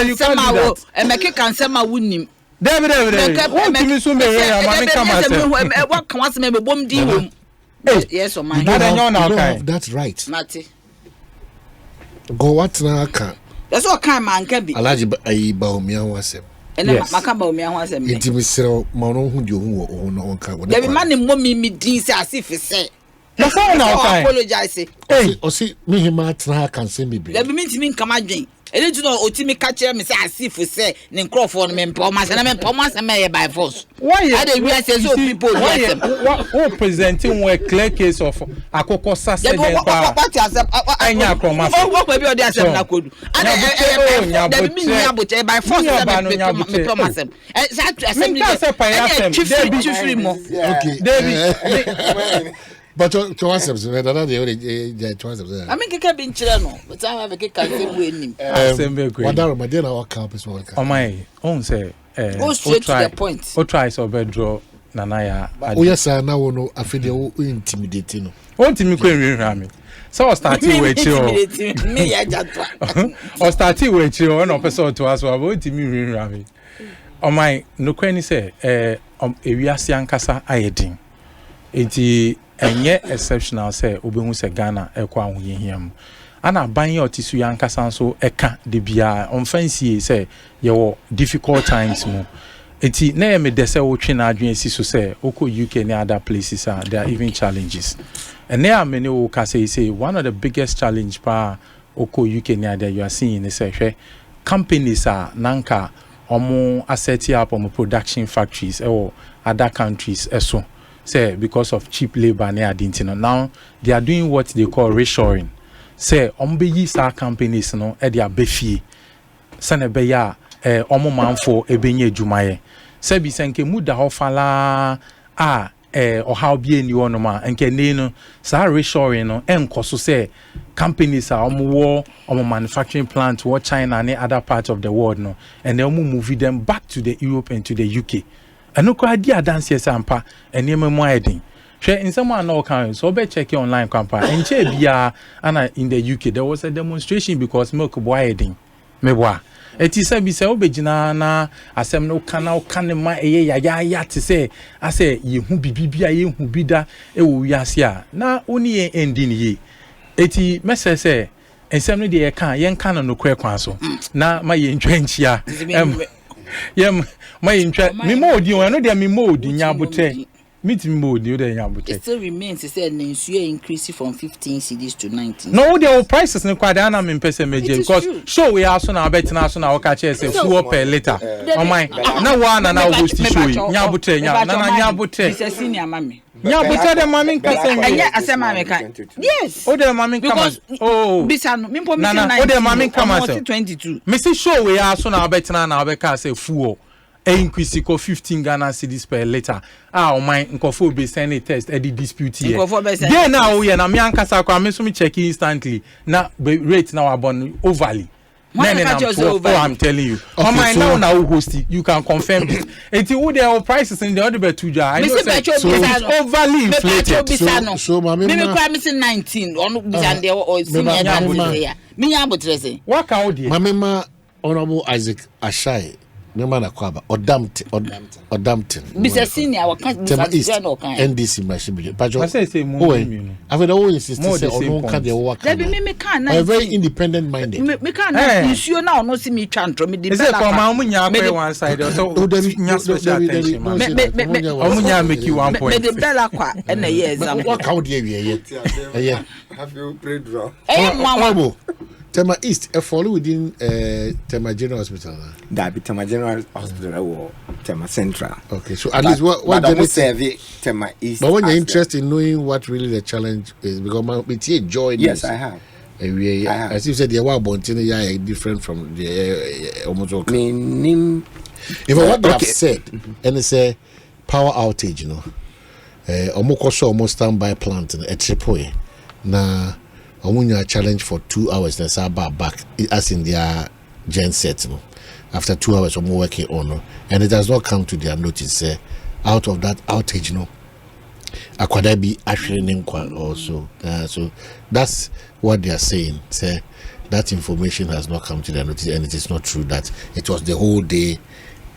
you can't do that e make kan sema wunim David me so me around come on what kan was me bom di wom yes or my that's right Mate go what na ka that's what kind man can be Alaji ayi Bawumia ho asem ene maka Bawumia ho asem enti misero ma no hu di hu wo no onka wo dey man mo mi din say asif say na so na okay apologize o si mi hima tra kan say me be dey me ntimi nkama dwen ene tu no otimi ka kire me say asif say ne nkrofo no me mpoma say na me mpoma say me by force why I dey we say so people what presenting a clear case of akoko sase dem pa what accept anya akoma what we be dey accept na kodu and dey me nya boche by force me mpoma say assembly dey free mo okay but to accept that they to accept I mean keke bi nchire no but I have keke kan say we nim wadaro ma dey na waka person waka oh my own say go straight to the point o try so be draw Nanaya. Oh yes, I now know I feel they intimidating. Won't me query rami. So I started with you. Me ya jatwa. Or started with you on person to us or won't me rami. Oh my no query say ewiase ankasa ayedin. Enti enye exceptional say obehu say Ghana ekwa ahohiam. Ana ban ye otisu yankasa so eka de bia on fancy say ye difficult times mo. Enti na me dese wo twe na adwen si so say oko UK and other places there are even challenges. And there are many who can say one of the biggest challenge pa oko UK and other you are seeing is say companies are nanka omo asset up omo production factories or other countries eso say because of cheap labor near adintino. Now they are doing what they call reshoring. Say ombe sa companies no e dia befie sane be ya omo manfo ebenye adwumaye se bi senke muda ho fala o how bi eni wono ma enke ne no sa reshoring no enkoso say companies are omo manufacturing plant wo China and other parts of the world no and then move them back to the Europe and to the UK and no kwa dia dance sampa enema mo edin hwe in someone no can so be check online campaign enche bia ana in the UK there was a demonstration because milk boy edin meboa eti sabi se obegina na asem no kana ma eye ya te se ase ye hu bibibia ye hu bida e wo wiase a na oni ye endi ni ye eti mesese ensem no de ye kan ye kan no kwe kwan so na ma ye ntwanchia yem ma ye ntwa mi mo odi won no de mi mo odi nya bote meet me more the other yabote. It still remains to say the increase from 15 cedis to 19. No, there are prices in quite na me pese meje because show we are so na bet na so na waka che say fuel per liter. Oh my. Na one na host show yabote nya na yabote. It's a senior mommy. Yabote the mommy pese me. Yeah, asem ameka. Yes. Oh the mommy come. Oh. Bisano me po me 19. Oh the mommy come 22. Me say show we are so na bet na waka say fuel. Increase ko 15 Ghana cedis per liter. Oh my nkofo be send a test e dispute here. Then now we na me ankasa kwa me so me check instantly. Na rate now abon overly. I'm telling you. Okay, my so now host you can confirm this. Until who there are prices in the other bet to I know say so it's overly inflated. So mama me kwa me 19 on bisan there or senior there. Me yabotre say. What can odi? Mama Honorable Isaac Ashai Nema na kwaba Odampton. Mr. Senior wa kan NDC machine. Pajo. I say mo mi. I feel always insist say ono kan dey work. Let me can na. Very independent minded. Me can na issue na ono si me twantro me de bela. Is it come am nya kwa one side so nya special attention. Omunya make you one point. Me de bela kwa na ye exam. What can dey we here? Have you prayed draw? Mama. Tema East, a follow within Tema General Hospital. That be Tema General Hospital or Tema Central. Okay, so at least what I would say Tema East. But when you're interested in knowing what really the challenge is, because it's a joy. Yes, I have. As you said, the one Bontino are different from the almost all. If what they have said, and it's a power outage, you know, almost standby plant in a triple. Now, a challenge for 2 hours, then say back as in their gen set. You know, after 2 hours, I'm working on, and it does not come to their notice. Out of that outage, you know, I could be actually also. So that's what they are saying. Say that information has not come to their notice, and it is not true that it was the whole day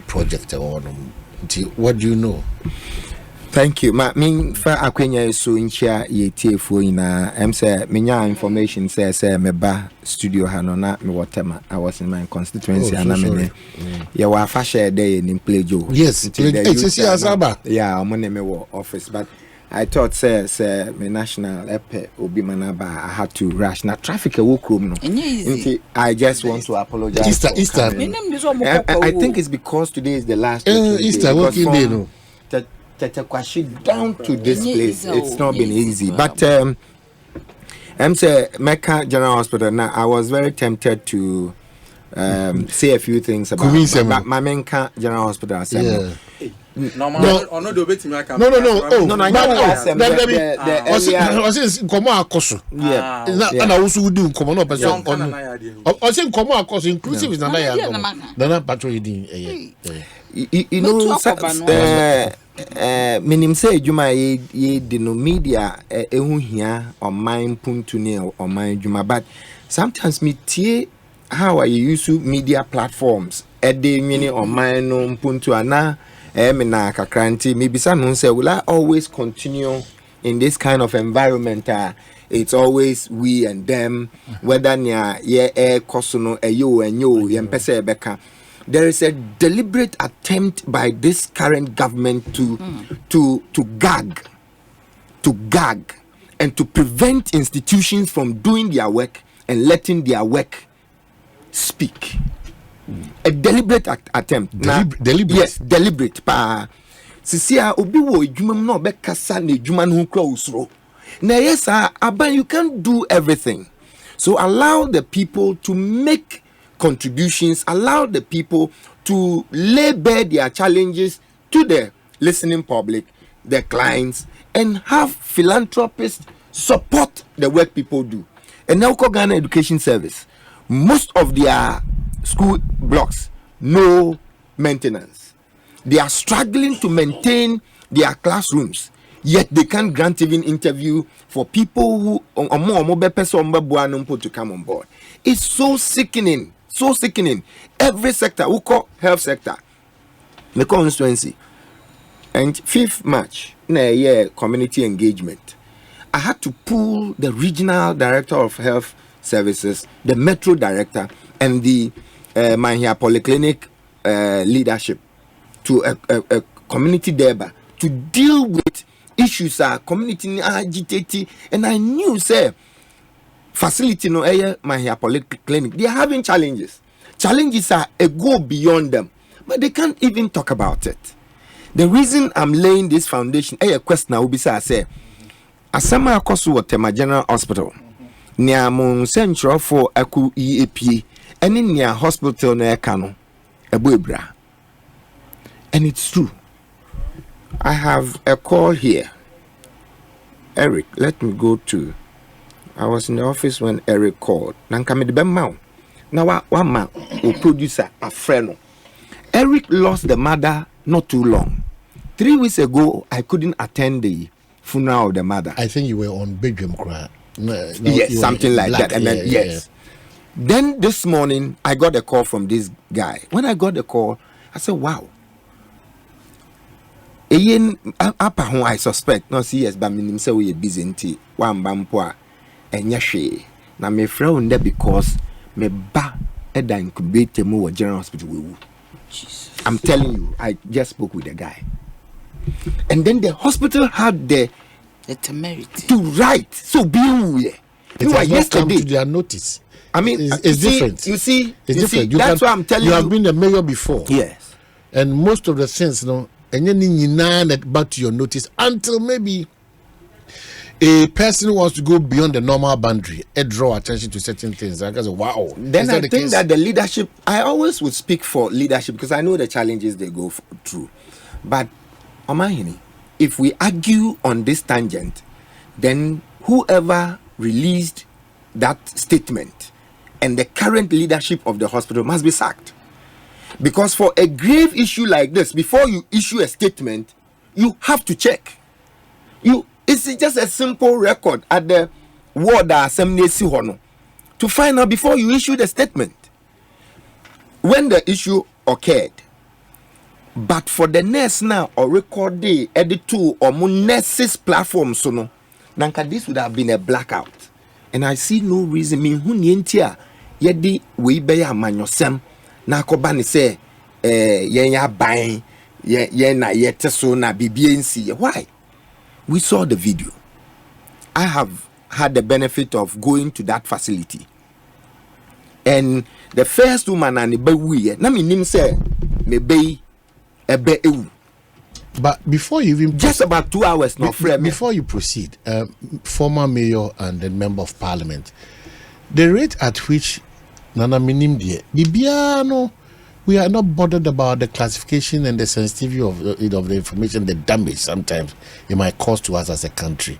project. What do you know? Thank you. Ma min fa akwenya so nchia ye tiefo ina say menya information say me ba studio ha no na me wotema. I was in my constituency and me ye wa fa share day in play Joe. Yes, it's Asaba. Yeah, I'm on me office, but I thought say me national epe obi manaba I had to rush na traffic e walk room no. I just want to apologize. Easter. I think it's because today is the last Easter working day no. Down to this place, it's not been easy. But I'm say Mecca General Hospital. Now I was very tempted to say a few things about my Mecca General Hospital. No. Oh, No, I know ask them the earlier. I say komo akoso. Yeah. And I also would do komo no person on. I say komo akoso inclusive is nana ya. Nana patro yidin You know, minim say adwuma ye de no media ehu hia on mind puntu ne on mind adwuma, but sometimes me tie how I use media platforms ede nwini on mind no puntu ana me na kakranti maybe some say will I always continue in this kind of environment. It's always we and them, whether near ye kosono eyo enyo yempese beka. There is a deliberate attempt by this current government to gag and to prevent institutions from doing their work and letting their work speak. A deliberate attempt. Deliberate. Yes, deliberate. Pa sisia obi wo edwuma no be kasa na edwuma no kra usro. Na yes, aban you can't do everything. So allow the people to make contributions, allow the people to lay bare their challenges to the listening public, the clients, and have philanthropists support the work people do. And now Ghana Education Service, most of their school blocks, no maintenance. They are struggling to maintain their classrooms, yet they can't grant even interview for people who to come on board. It's so sickening. So sickening. Every sector, we call health sector, the constituency, and 5th March, community engagement. I had to pull the regional director of health services, the metro director, and the Manhia Polyclinic leadership to a community deba to deal with issues community agitated, and I knew say facility no Manhia Polyclinic, they are having challenges. Challenges are a go beyond them, but they can't even talk about it. The reason I'm laying this foundation, a question I will be say, Asama Akosu Tema General Hospital, near Mon Central for Aku EAP, and in near hospital near Kano, Abuebra. And it's true. I have a call here. Eric, let me go to. I was in the office when Eric called. Now, one man, a producer, a friend. Eric lost the mother not too long. 3 weeks ago, I couldn't attend the funeral of the mother. I think you were on Bedroom Cry. Yes, something like that. And then, yes. Then this morning, I got a call from this guy. When I got the call, I said, wow. I suspect, no, see, yes, but me say we busy. One bampoa, and yashe. Now, me friend there because me ba eda incubate mo General Hospital. I'm telling you, I just spoke with the guy. And then the hospital had the temerity to write. So being here. It has not come to their notice. I mean, it's different. You see, that's why I'm telling you. You have been the mayor before. Yes. And most of the things, and you back to your notice until maybe a person wants to go beyond the normal boundary and draw attention to certain things. Like I say, wow. Then I think that the leadership, I always would speak for leadership because I know the challenges they go through. But, Omahini, if we argue on this tangent, then whoever released that statement and the current leadership of the hospital must be sacked. Because for a grave issue like this, before you issue a statement, you have to check. It's just a simple record at the ward assembly to find out before you issue the statement when the issue occurred. But for the nurse now or record day edit two or more nurses platform nanka this would have been a blackout. And I see no reason me hunyentia yedi we be a manyosem na kobani say ya buying ye na yete so na BBNC. Why? We saw the video. I have had the benefit of going to that facility. And the first woman and the na me nim say maybe but before you even just about 2 hours before you proceed, former mayor and the member of parliament, the rate at which Nana Minim de Bibiano we are not bothered about the classification and the sensitivity of the information, the damage sometimes it might cause to us as a country.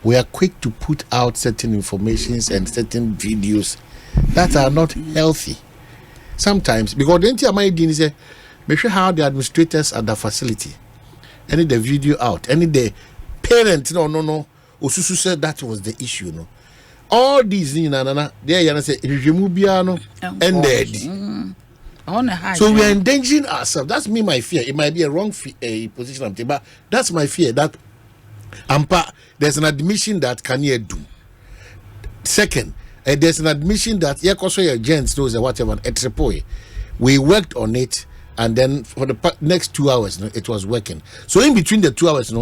We are quick to put out certain informations and certain videos that are not healthy. Sometimes, because the entire my is say, make sure how the administrators at the facility, any the video out, any the parent, no, Osusu said that was the issue, no. All these things, they say, Rimubiano, and dead. So we are endangering ourselves. That's me, my fear. It might be a wrong position I'm taking, but that's my fear. That there's an admission that Kanye do. Second, there's an admission that Ekosiisen agents knows whatever we worked on it, and then for the next 2 hours, it was working. So in between the 2 hours,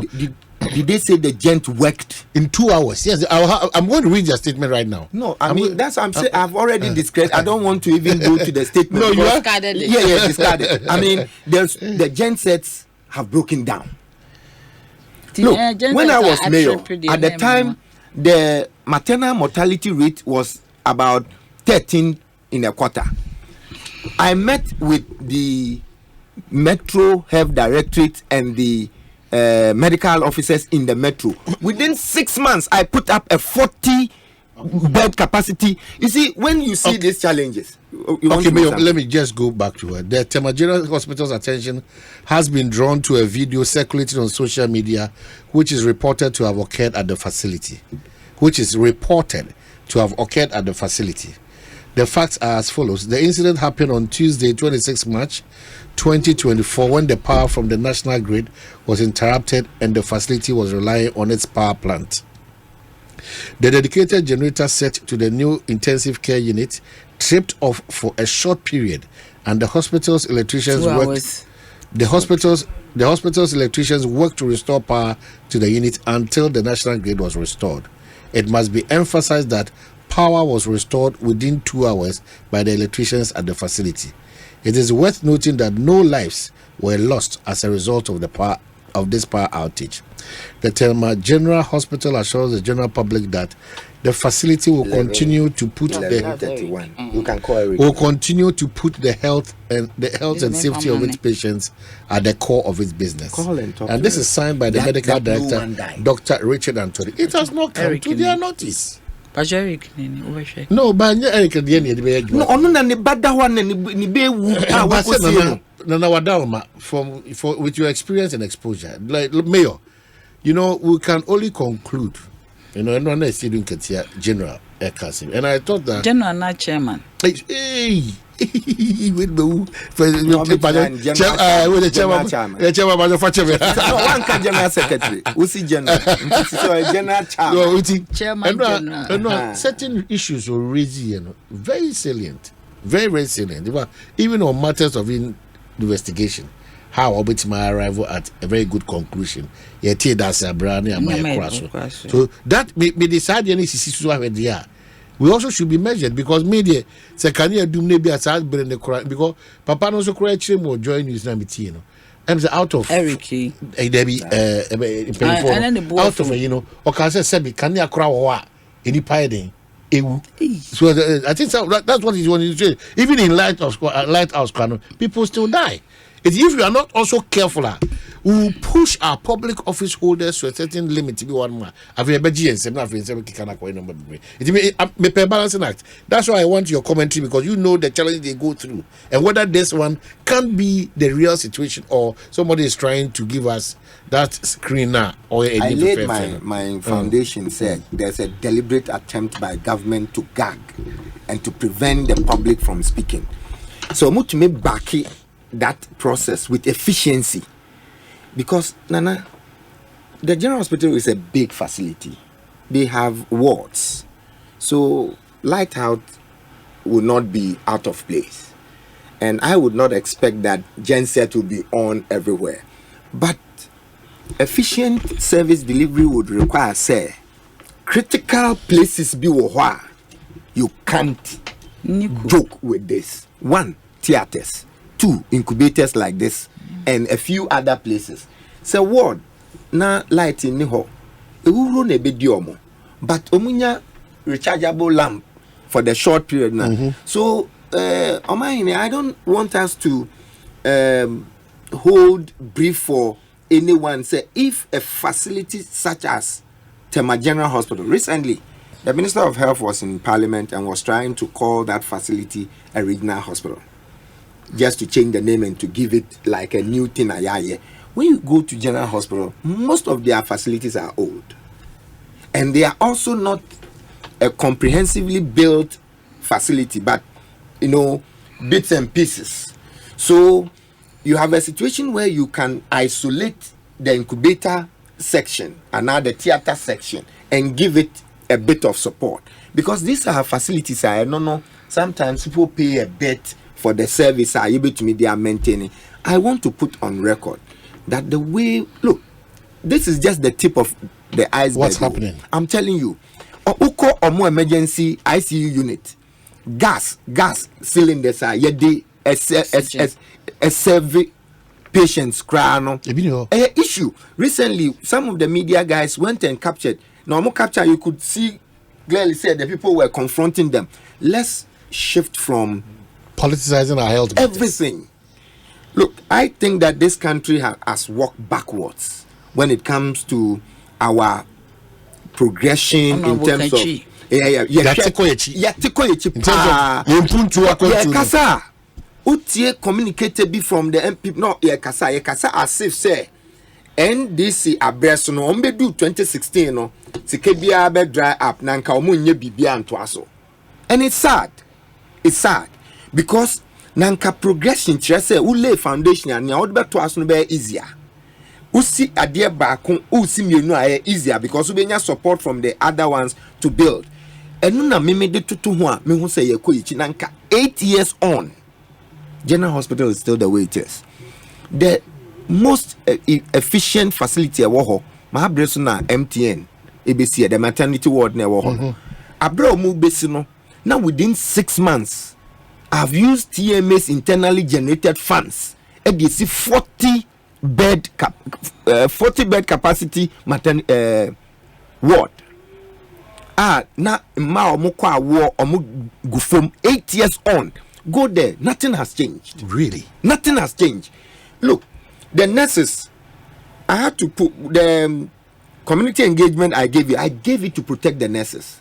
did they say the gent worked in 2 hours? Yes, I'm going to read your statement right now. No, I mean that's what I'm saying. I've already discredited. I don't want to even go to the statement. No, you are discarded it. Yeah, discarded. I mean, the gen sets have broken down. Look, when I was mayor, at the time, the maternal mortality rate was about 13 in a quarter. I met with the Metro Health Directorate and the medical officers in the Metro. Within 6 months, I put up a 40 bed capacity. You see, when you see these challenges, let me just go back to it. The Tema General Hospital's attention has been drawn to a video circulated on social media, which is reported to have occurred at the facility. The facts are as follows. The incident happened on Tuesday, 26 March 2024, when the power from the national grid was interrupted and the facility was relying on its power plant. The dedicated generator set to the new intensive care unit tripped off for a short period, and the hospital's electricians worked. The hospital's electricians worked to restore power to the unit until the national grid was restored. It must be emphasized that power was restored within 2 hours by the electricians at the facility. It is worth noting that no lives were lost as a result of this power outage. The Tema General Hospital assures the general public that the facility will continue to put the health and safety of its patients at the core of its business. And this is signed by the medical director, Dr. Richard Anthony. It has not come to their notice. No, but Eric at the end of the no, on the bad one and with your experience and exposure, like Mayor, we can only conclude. No, I still doing General Ekosiisen, and I thought that General not chairman. With the general secretary. Who's the general certain issues were raised, very salient, very salient. Even on matters of investigation, how about my arrival at a very good conclusion. That's a brand new. So that may decide any issue. We also should be measured because media say can you do maybe as I bring the Quran because Papa no so correct more join news na meeting and out of Eric there be out of or can say can you akra wa any pie so I think that's what he's wanting to say. Even in lighthouse people still die. If you are not also careful, we will push our public office holders to a certain limit to be one more. Balancing act. That's why I want your commentary because you know the challenge they go through and whether this one can be the real situation or somebody is trying to give us that screener or a I laid my foundation said there's a deliberate attempt by government to gag and to prevent the public from speaking. So much me back that process with efficiency because Nana, the general hospital is a big facility. They have wards, so lighthouse will not be out of place, and I would not expect that genset will be on everywhere, but efficient service delivery would require say critical places be where you can't joke with this. 1, theaters. 2, incubators like this and a few other places. So ward na light in niho. Euro ne be diomo. But omunya rechargeable lamp for the short period now. So Omahine, I don't want us to hold brief for anyone. Say if a facility such as Tema General Hospital, recently the Minister of Health was in Parliament and was trying to call that facility a regional hospital, just to change the name and to give it like a new thing. When you go to General Hospital, most of their facilities are old, and they are also not a comprehensively built facility, but bits and pieces. So you have a situation where you can isolate the incubator section and now the theater section and give it a bit of support, because these are facilities. I don't know, sometimes people pay a bit for the service are able to they are maintaining. I want to put on record that the way, look, this is just the tip of the iceberg. What's happening? I'm telling you, Uko or more emergency ICU unit, gas cylinders are yet a survey patients crown issue. Recently, some of the media guys went and captured. Normal capture, you could see clearly said the people were confronting them. Let's shift from politicizing our health. Everything. Look, I think that this country has walked backwards when it comes to our progression in terms of Utie communicated be from the MP. No, kasa as if say NDC abreso no ombe do 2016 no sike bia be dry up na nka omunye bibia anto aso. And it's sad because nanka progression kire say we lay foundation and ya be to aso no be easier. Usi ade baako usi mienu aye easier because we benya support from the other ones to build. Enu na me de tutu ho a me hu say Ekosiisen nanka 8 years on, General Hospital is still the way it is. The most efficient facility at Woho, Mahabresuna MTN, ABC, the maternity ward near Woho. Abro mu besino. Now within 6 months, I've used TMA's internally generated funds. And you see 40 bed capacity ward. Na ma omukwa war omu gufom 8 years on. Go there, nothing has changed. Really? Nothing has changed. Look, the nurses, I had to put the community engagement I gave it to protect the nurses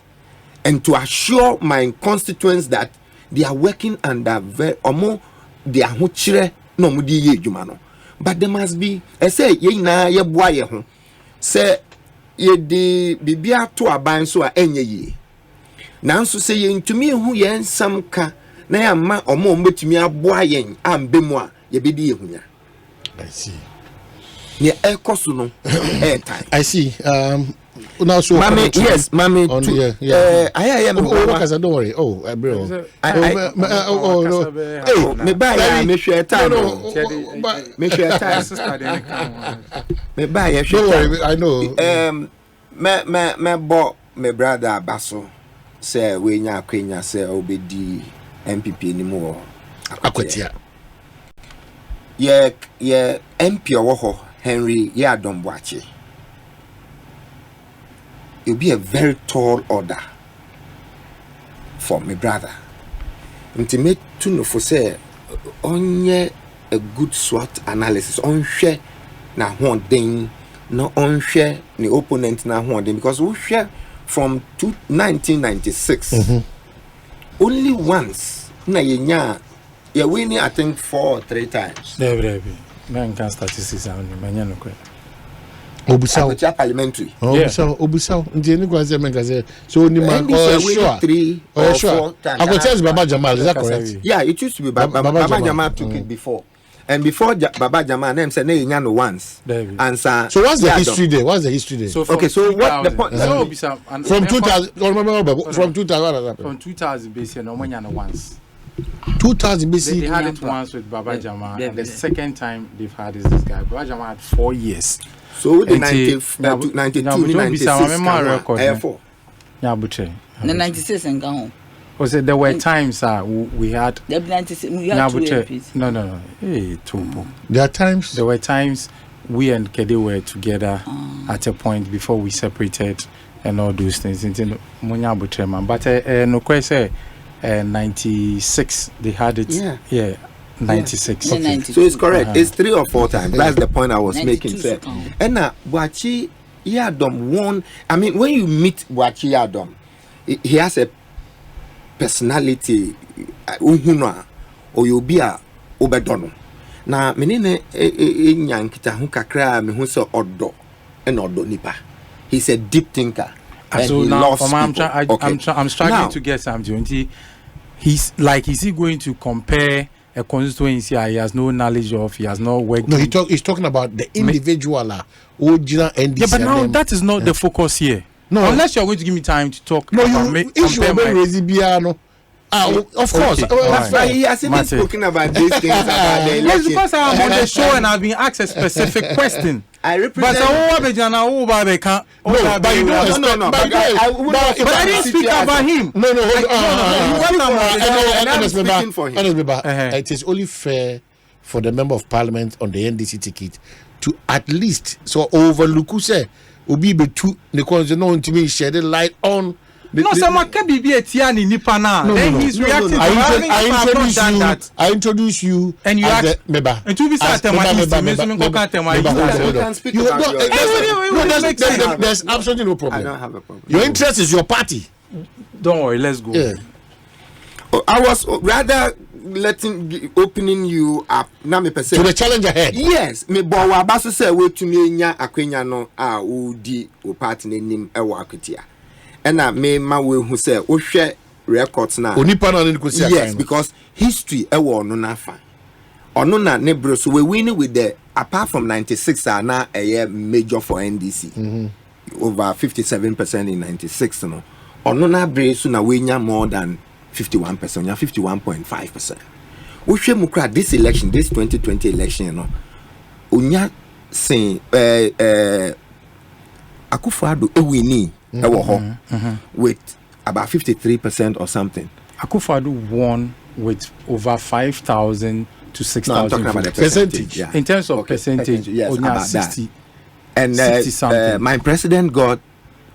and to assure my constituents that they are working under they are no mudi ye jumano. But there must be, I say, ye na ye boye ho. Say, ye di bibia to aban so a enye ye. Nanso say ye to me who ye some ka. Na ya ma omo mbetumi aboa yen ambemu a ye bedi yehunya. I see. Ye ekoso no time. I see. Now so Mami, yes, Mami. I don't worry. Oh, bro. No. Hey, me buy ya me share time. Me share time. Me buy ya share. Don't worry, I know. Me bo me brother Baso say we nya akwenya say obedi MPP ni mo akwatia ye MP owo Henry ye Adomboache. It'll be a very tall order for my brother. Intimate to know for say onye a good SWOT analysis on share na one thing no on share the opponent na one thing, because we share from 1996 only once na yenya ye winning I think 4 or 3 times. Never man can statistics and manya no kwe. Obusao parliamentary. Obusao ndiye ni kwaze mengaze so ni ma sure 3 or 4 times. Akwatia Baba Jamal, is that correct? Yeah, it used to be Baba Jamal took it before. And before Baba Jamal name said no once. Answer. So what's the history there? What's the history there? So okay, so what the point from 2000 from 2000 from 2000 BC no manya no once. 2000 BC they had it once with Baba Jamal, and the second time they've had is this guy. Baba Jamal had 4 years. So the 92 96 4. Yeah, butcher. The 96 and gone. Was it there were times we had the 96 we had 2 MPs. No. Hey, Tumbo. There were times we and Kede were together at a point before we separated and all those things. But no question 96 they had it. Yeah. 96. Okay. So it's correct. It's 3 or 4 times. That's the point I was making. Sir. And now Boachi Yadom won. I mean, when you meet Boachi Yadom, he has a personality. Or you'll be a obedono. Now, menene nyankita hu kakra me hu se odo and odo nipa. He's a deep thinker. And so he now, loves I'm struggling now, to get something. He's like, is he going to compare a constituency he has no knowledge of, he has not worked? No, he's talking about the individual original NDC. Yeah, but now that is not the focus here. No, unless you're going to give me time to talk. No, you issue about of course. Okay. That's why he hasn't been spoken about these things about the election. Yes, because I'm on the show and I've been asked a specific question. I represent. But but you know, but I didn't speak about him. No, speaking for him. It is only fair for the member of parliament on the NDC ticket to at least overlook who say obi betu ne konse no ntimi shed light on. No, someone can be a Tiani Nipana. Then he's reacting to I introduce you and you ask Meba. And to be certain, there's absolutely no problem. I don't have a problem. Your interest is your party. Don't worry, let's go. Yeah. I was rather opening you up na me person to the challenge ahead. Yes, me bo wa baso say we tumi nya akwenya no a odi o party nanim e wa akotia. Ena me ma we hu say wo hwe records na onipa na ne kosi akan. Yes, because history e wo no na fa. Ono na ne bro so we win with the apart from 96 na a major for NDC. Over 57% in 96 no. Ono na bre so na we nya more than 51%, 51.5%. Wohwe mu kra this election, this 2020 election, you know, unya say Akufo-Addo ewini ewo ho with about 53% or something. Akufo-Addo won with over 5,000 to 6,000. No, I'm talking about the percentage. Yeah. In terms of percentage, yes, about 60, that. And 60 something. My president got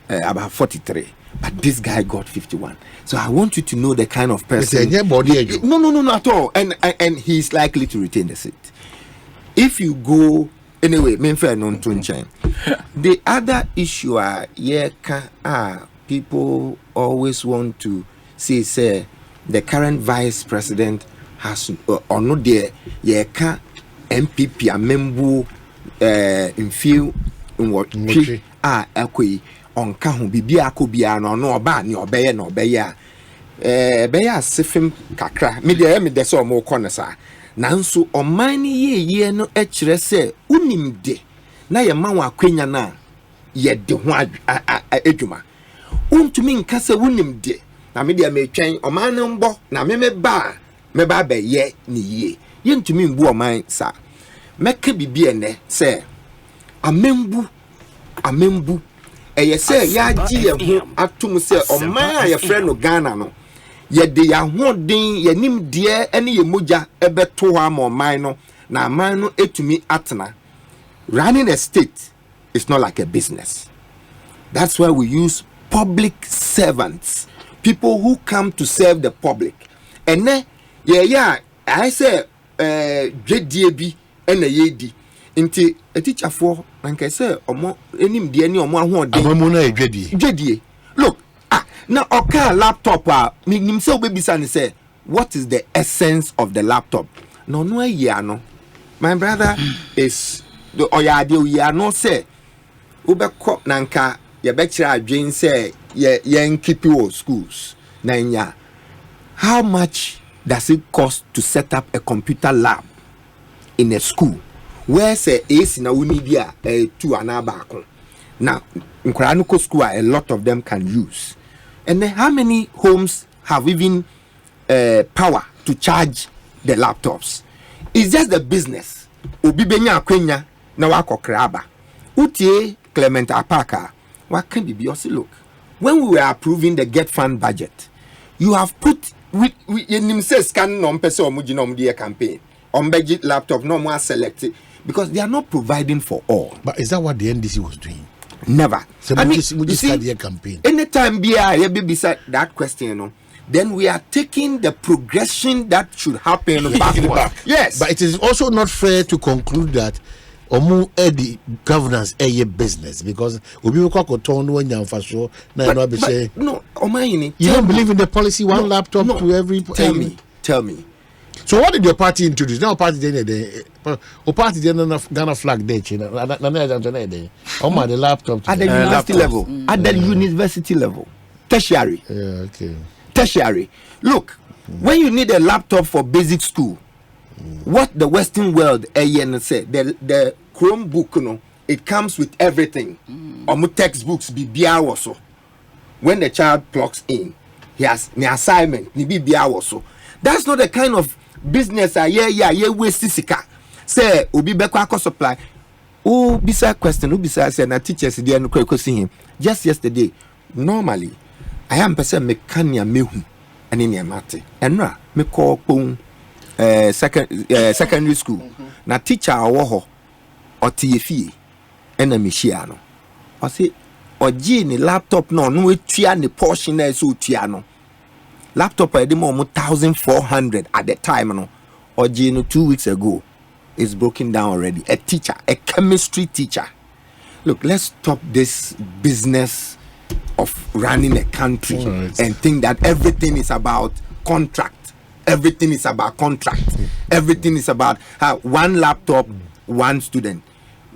about 43. But this guy got 51. So I want you to know the kind of person. No, at all. And he's likely to retain the seat. If you go anyway, the other issue people always want to say the current vice president has or no there MPP a member in few in what onka ho bibia akobia no oba ni obeye no obeye beye asefem kakra me de so mo kɔ sa nanso oman ni ye no e kire se unimde na ye ma wa akwanya na ye de ho adwuma untumi nka se unimde na me de metwen oman no mbo na me ba be ye ni ye ye ntumi mbu oman sa meka bibia ne se amembu eye say ya gi ye ho atum se oman ye frɛ no Ghana no ye de ya hoden ye nim de ene ye moja ebeto ho am oman no na aman no etumi atena. Running a state is not like a business. That's why we use public servants, people who come to serve the public. And I say JDB ene ye di nti a teacher for like I say omo enim de ani omo ahoden amomo na edwadie look now okay laptop nim say obebisa ni say what is the essence of the laptop no year no my brother is the oyade we are no say ubekọ nanka ye be kira adwen say ye nkipi wo schools na how much does it cost to set up a computer lab in a school where say AC na we need ya 2 anabako now in school a lot of them can use. And then how many homes have even power to charge the laptops? It's just the business. Obi benya akwenya na wako kraba utie Clement Apaka what can be also look when we were approving the Get Fund budget you have put we says scan no pese omuginom the campaign on budget laptop no more selected because they are not providing for all. But is that what the NDC was doing? Never. So we just started their campaign. Anytime you be beside that question, then we are taking the progression that should happen back. Yes. But it is also not fair to conclude that omu the governance business, because obi ko turn when you for sure na no be say no Omayini, you don't believe in the policy laptop to every tell me. So what did your party introduce? Now party party Ghana flag day the laptop at the university level. At the university level. Tertiary. Yeah, okay. Tertiary. Look, when you need a laptop for basic school, what the Western world say, the Chromebook, it comes with everything. Textbooks be also. When the child plugs in, he has the assignment, be also. That's not the kind of business waste sika. Say obi beko supply. Oh, beside question, beside say na teachers dey no kweko see him. Just yesterday, normally I am person mekania mehu ani ne mate. Enra me call pon secondary school. Na teacher awo ho otie fie ena me hia no. O say oji ni laptop no etua ni portion na so tua no. Laptop I did more 1,400 at the time, no. Or 2 weeks ago, is broken down already. A teacher, a chemistry teacher. Look, let's stop this business of running a country and think that everything is about contract. Everything is about contract. Everything is about one laptop, one student.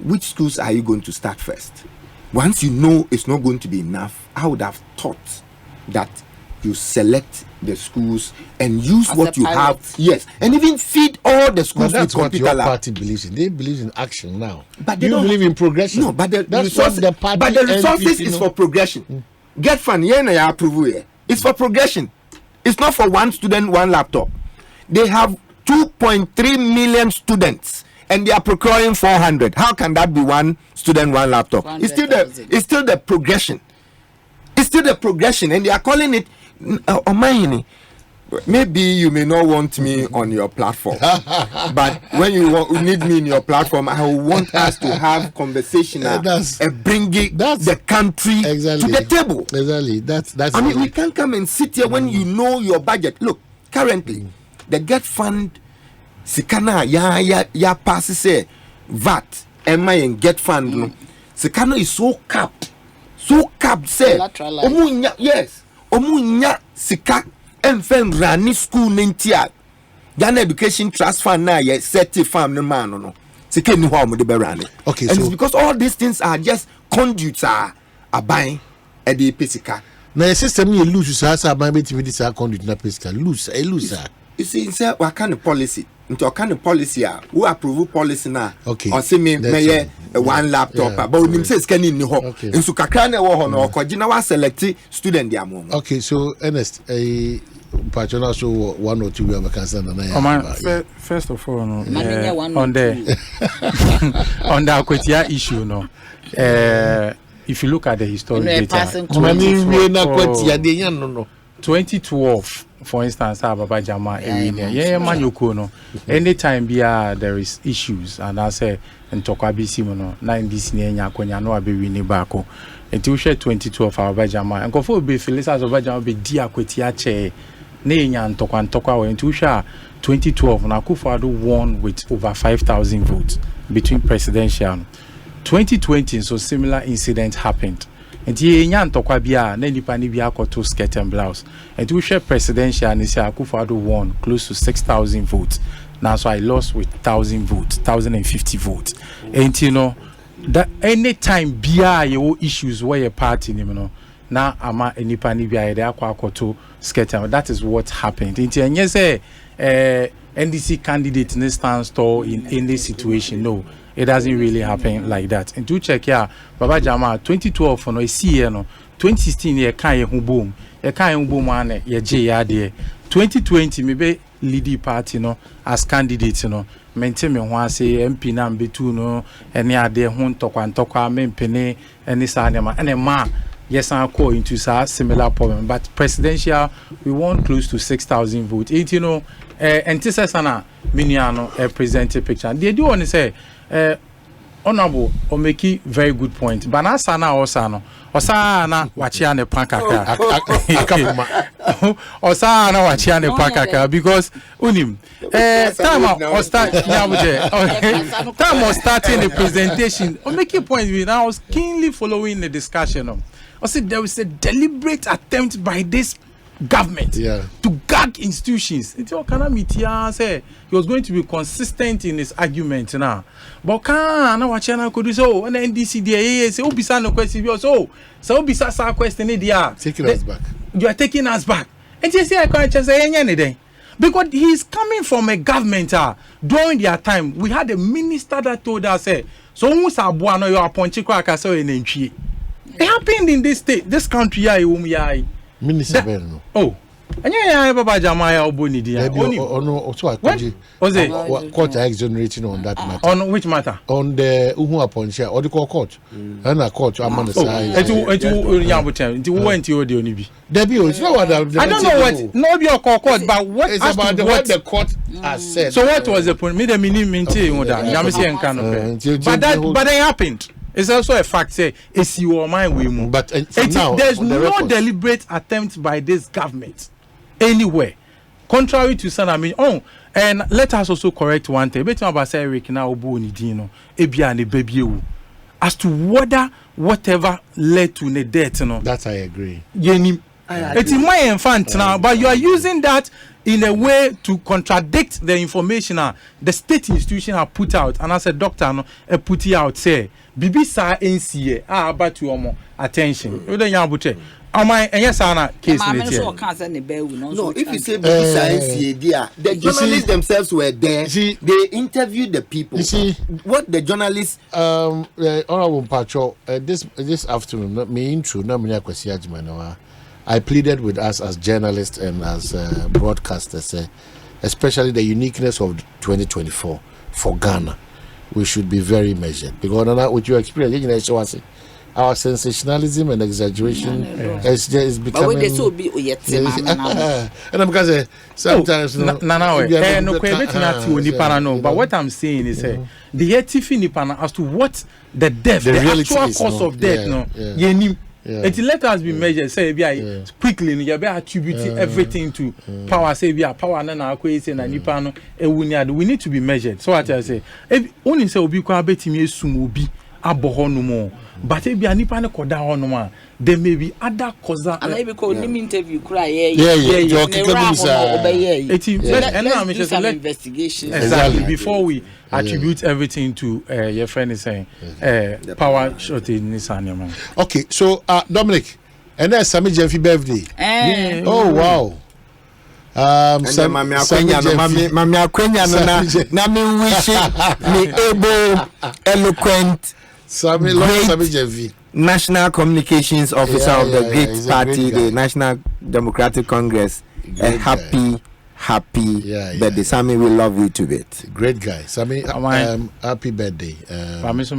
Which schools are you going to start first? Once you know it's not going to be enough, I would have thought that you select the schools and use as what you have, yes, and even feed all the schools. But that's with what your party believes in. They believe in action now. But they don't believe in progression. No, but the resources is for progression. Get fun, yeah, approve. It's for progression. It's not for one student, one laptop. They have 2.3 million students, and they are procuring 400. How can that be one student, one laptop? It's still the progression. It's still the progression, and they are calling it. Maybe you may not want me on your platform, but when you need me in your platform, I want us to have conversation and bring the country to the table. Exactly. That's. I mean, we can't come and sit here when you know your budget. Look, currently, the Get Fund, Sikana ya passes say VAT, MI and Get Fund. Sikana is so capped, say. Yes. Omunya sika emfen rani school nentia Ghana Education Trust Fund na ye set farm no man no sika ni ho de berani. Okay, and so it's because all these things are just conduits are buying e de pesika na your system you lose so aban betimi this conduit na pesika lose you see say what kind of policy into kind of policy who approve policy na okay or say me one laptop but we say scan ni ho nso kakra na wo ho no okogi na wa select student dia mo. Okay, so Ernest patron so 1 or 2 we have cancer na first of all no on the on the Akwetia issue no if you look at the historic data 2012 for instance Baba Jama Manyoko no anytime there is issues and I say ntokabisi no na this nya akonya no abewini baako until 2012 Baba Jama and kofo be Felisa Baba Jama be di Akwetia che na nya ntokwa until 2012 na Akufo-Addo won with over 5,000 votes between presidential 2020 so similar incident happened. And ye nyan tokwa bia na nipa ni bia akoto skirt and blouse and we share presidential and say Akufo-Addo won close to 6,000 votes. Now so I lost with 1,000 votes, 1,050 votes. And you know that anytime bia your issues where your party you know na ama nipa ni bia de akoto skirt and that is what happened. And you say NDC candidate in stand tall in any situation. No, it doesn't really happen like that. And to check here, Baba Jama 2012 no see no 2016 ye kan ye hu boom. Ye kan ye hu boom ane ye je ya de. 2020 maybe lead party no as candidate no. Maintain me ho ase MP na mbetu no ene ade ho ntokwa mempene ene sa ne ma ene ma yes I call into similar problem but presidential we won close to 6,000 votes. It you know antecessor na miniano present a picture. They do want to say honorable o make very good point. But na sana osano. Osana wachia ne pankaka. Osana wachia ne pankaka because unim time I start time of starting the presentation. O make a point with I was keenly following the discussion. I said there was a deliberate attempt by this government to gag institutions. It's all kind of media say he was going to be consistent in his argument now. But can watch channel could do so and NDC there say Obisa no question so Obisa sa question there. Taking us back. You are taking us back. And you say I can't just say anything. Because he's coming from a government during their time. We had a minister that told us so who's a buano you are punching crack so in entry. It happened in this state, this country Minister Bello. Oh, and yeah, Baba Jamaya Obuni. No, so I was it court exonerating on that matter. On which matter? On the Uhu upon share or the court. And a court, I'm on the side. Went to the Debbie, it's not what I don't know what, no, your court, but what it's about what the court has said. So, what was the point? Me, the minimum, but they happened. It's also a fact, say, it's your mind we move. But now, there's no deliberate attempt by this government anywhere. Contrary to San Amin. Oh, and let us also correct one thing. Better about say Eric now Bonidino, Ebia and baby as to whether whatever led to the death. No, that I agree. It's in my infant now, but you are using that in a way to contradict the information the state institution have put out. And as a doctor, no, put it out, say, Bibisa NCA, about your attention. You don't know and yes, Anna, case no, if you say Bibisa NCA, the journalists themselves were there. They interviewed the people. You see, what the journalists. Honorable Pacho, this afternoon, me intro, no, I pleaded with us as journalists and as broadcasters, especially the uniqueness of 2024 for Ghana. We should be very measured because with your experience, our sensationalism and exaggeration is becoming. But so be and because sometimes but what I'm saying is the etifini as to what the death, the actual cause of death, it let us be measured. Say, quickly, you be attributing everything to power. Say, power and we need to be measured. So what I say, if only say obi kwa beti mi sumubi aboho no more. But if you nipa ne koda ho no ma, there may be other causes. And I because him interview cry investigation exactly before we attribute everything to your friend is saying power shortage in this animal. Okay, so Dominic, and that's Sammy Jeffy birthday. Oh wow. Mami Akwenya na me wish me able eloquent Sammy Jeffy, National Communications Officer of the great party, the National Democratic Congress. A happy birthday, Sammy. We love you to bit. Great guy, Sammy. Happy birthday. I wish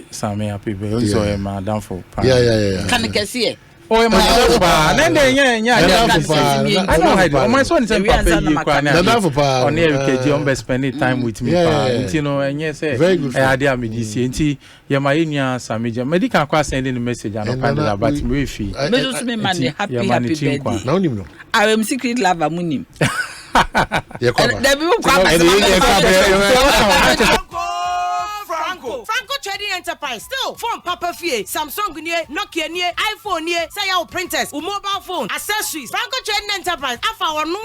Sammy happy birthday. So madam for Can you see it? Oh, my God. Then I know how my son is on here. Spending time with me. You know, and yes, very good. Idea me this year. Yamainia Samija medical class sending a message and about me fee. Happy birthday. I am secret lover Munim. Franco Trading Enterprise still phone Papa Fie, Samsung near, Nokia near, iPhone near, say our printers, mobile phone, accessories. Franco Trading Enterprise, our no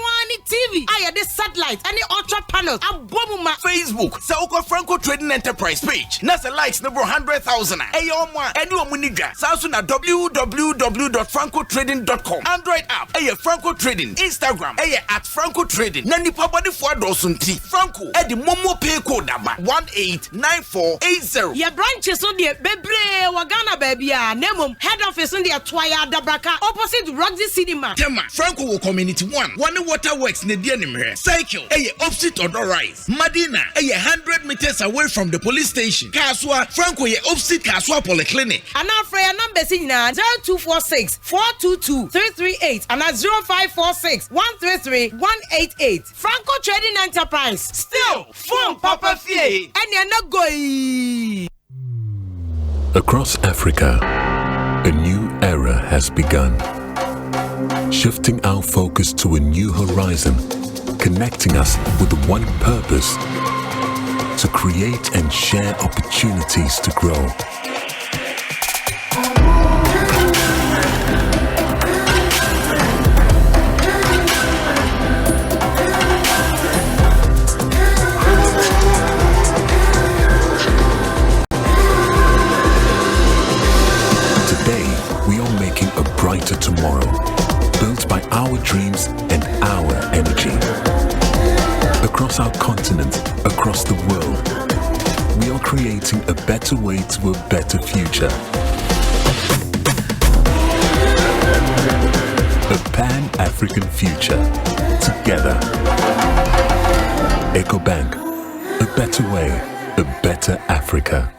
TV, I this satellite, any ultra panels, Abomuma Facebook, Sauko Franco Trading Enterprise page. Nasa likes number 100,000. Ayoma, anyone muniga. Samsung at www.francotrading.com. Android app, Franco Trading, Instagram, at Franco Trading. Nani Pabadi for Dosunti. Franco, at the Momo Pay code number 189480. Your branches on the Bebre Wagana baby, Nemum, head office on the Twaya Dabraka, opposite Roxy Cinema. Tema, Franco Community 1, One Waterworks Nedianimere, Cycle, opposite Odor Rise, Madina, 100 meters away from the police station. Kaswa, Franco, opposite Kaswa Polyclinic. And our prayer number is 0246 422 338 and 0546 133 188. Franco Trading Enterprise. Still, phone Papa Fie. And you're not going. Across Africa, a new era has begun, shifting our focus to a new horizon, connecting us with one purpose: to create and share opportunities to grow. Brighter tomorrow, built by our dreams and our energy. Across our continent, across the world, we are creating a better way to a better future. A Pan-African future, together. EcoBank, a better way, a better Africa.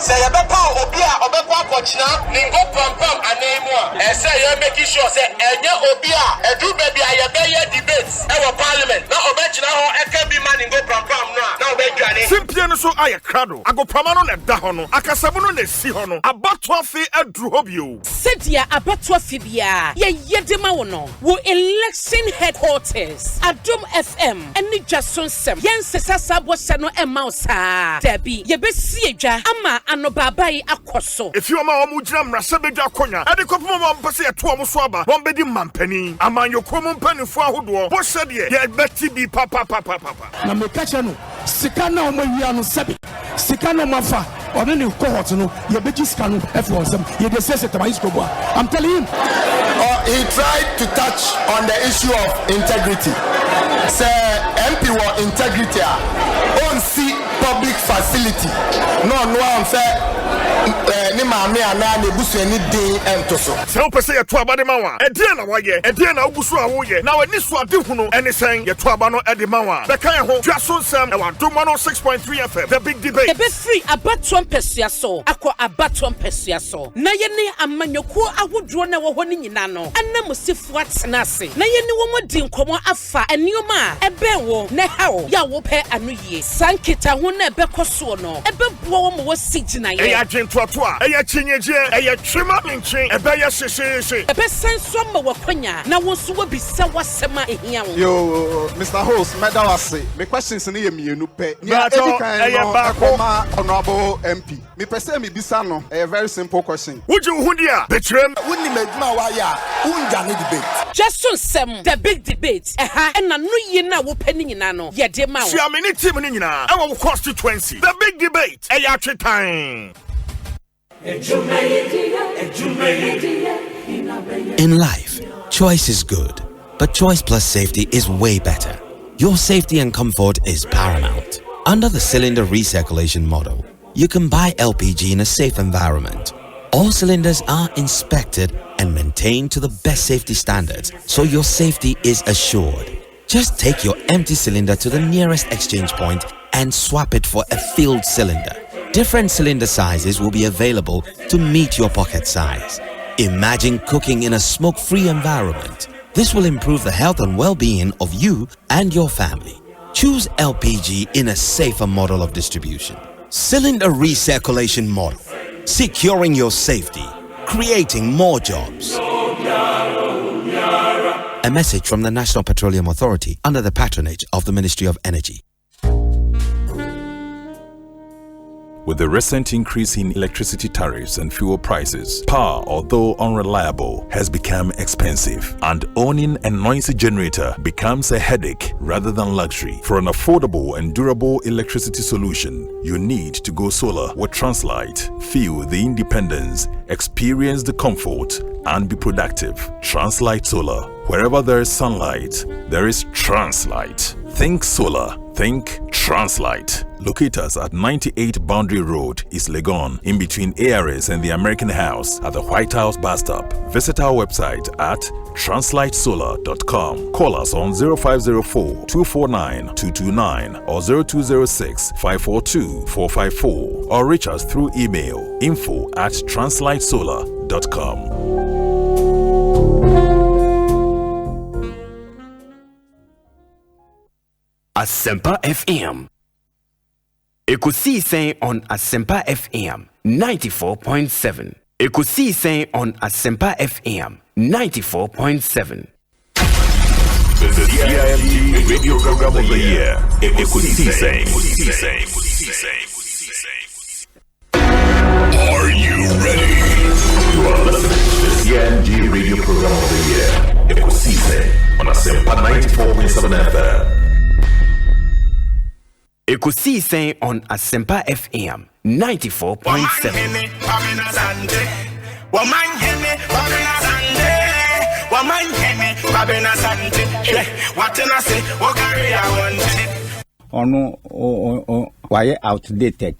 Say you be power obia obekwa kochina ningo pam anemo e say you making sure say enye obia edu baby ayebeye debates e wo parliament na obechina ho e can be man ningo pam no na obedwane simpie no so aye krado agopama no na da ho no akasabu no na si ho no abato afi aduru ho bio sedia abato afi bia ye yedema wo no wo election headquarters Adom FM eni Jason Sem yen sesasa bo se no e mausa debi ye be si edwa ama ano babai akoso if you ma omu jina mrase bedwa akonya ade kopoma ma mpese ye to omu so aba won bedi mampani amanyo komu mpanifo ahodo bo se de ye beti bi papa na me kache no sika na omo wi anu sabi sika na mafa ono ni cohort no ye beji sika no efi onsem ye de sese tabai skobo I'm telling him he tried to touch on the issue of integrity. Say MP wa integrity on see public facility no am say ni maame ana na ebusu ani din entoso se o pese ye to aba de mawa e dia na waye e dia na ogusu a wo ye na wani so ade hunu ene sen ye to aba no e de mawa be kan ho Jason Sam e wa Adom 6.3 FM the big debate e be free abatom pesua so akọ abatom pesua so na ye ne amanyoku ahodro na wo ho ni nyina no anam sifu atena ase na ye ne wo modi nkomo afa enioma e be wo na hawo ya wo pe anu yie sankita ho na e be koso no e be bo wo mo wo sigina ye Toa, eya chinyeje, eya chima minchi, ebeya sheshe. Ebe senso ma wakonya, na wonsu wabisa wasema ehia wo. Yo, Mr. Host, medawase. My questions ni ye mienu pe. Ni Bakoma honorable MP. Me pese me bisa no, a very simple question. Would you hundia? Betrem. Wouldn't medma wa ya. Unja ni debate. Jason Sem, the big debate. And no ye na wo pani nyina no. Ye de ma wo. Sia mini team ni nyina. E wo constituency. The big debate. Eya time. In life, choice is good, but choice plus safety is way better. Your safety and comfort is paramount. Under the cylinder recirculation model, you can buy LPG in a safe environment. All cylinders are inspected and maintained to the best safety standards, so your safety is assured. Just take your empty cylinder to the nearest exchange point and swap it for a filled cylinder. Different cylinder sizes will be available to meet your pocket size. Imagine cooking in a smoke-free environment. This will improve the health and well-being of you and your family. Choose LPG in a safer model of distribution. Cylinder recirculation model. Securing your safety. Creating more jobs. A message from the National Petroleum Authority under the patronage of the Ministry of Energy. With the recent increase in electricity tariffs and fuel prices, power, although unreliable, has become expensive, and owning a noisy generator becomes a headache rather than luxury. For an affordable and durable electricity solution, you need to go solar with Translight. Feel the independence, experience the comfort, and be productive. Translight Solar. Wherever there is sunlight, there is Translight. Think solar. Think Translight. Locate us at 98 Boundary Road, East Legon, in between ARS and the American House at the White House bus stop. Visit our website at translightsolar.com. Call us on 0504-249-229 or 0206-542-454 or reach us through email info@translightsolar.com. Asempa FM Ekosiisen on Asempa FM 94.7. Ekosiisen on Asempa FM 94.7. The CIMT Radio Program of the Year, Ekosiisen. Are you ready? You are listening to the CIMT Radio Program of the Year, Ekosiisen on Asempa 94.7 FM. Ekosiisen on Asempa FM 94.7. Why outdated?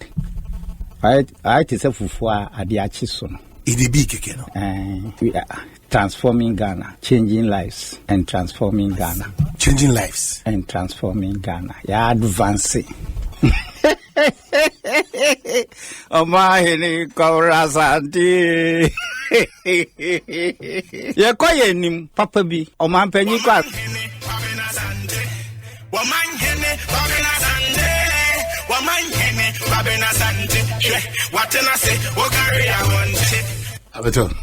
I is a fufua adiachi sono. We are transforming Ghana, changing lives and transforming Ghana. Changing lives and transforming Ghana. Yeah, advancing. Oh my, Corazanti. Yeah, quite him, Papa B. Oh my, penny quack.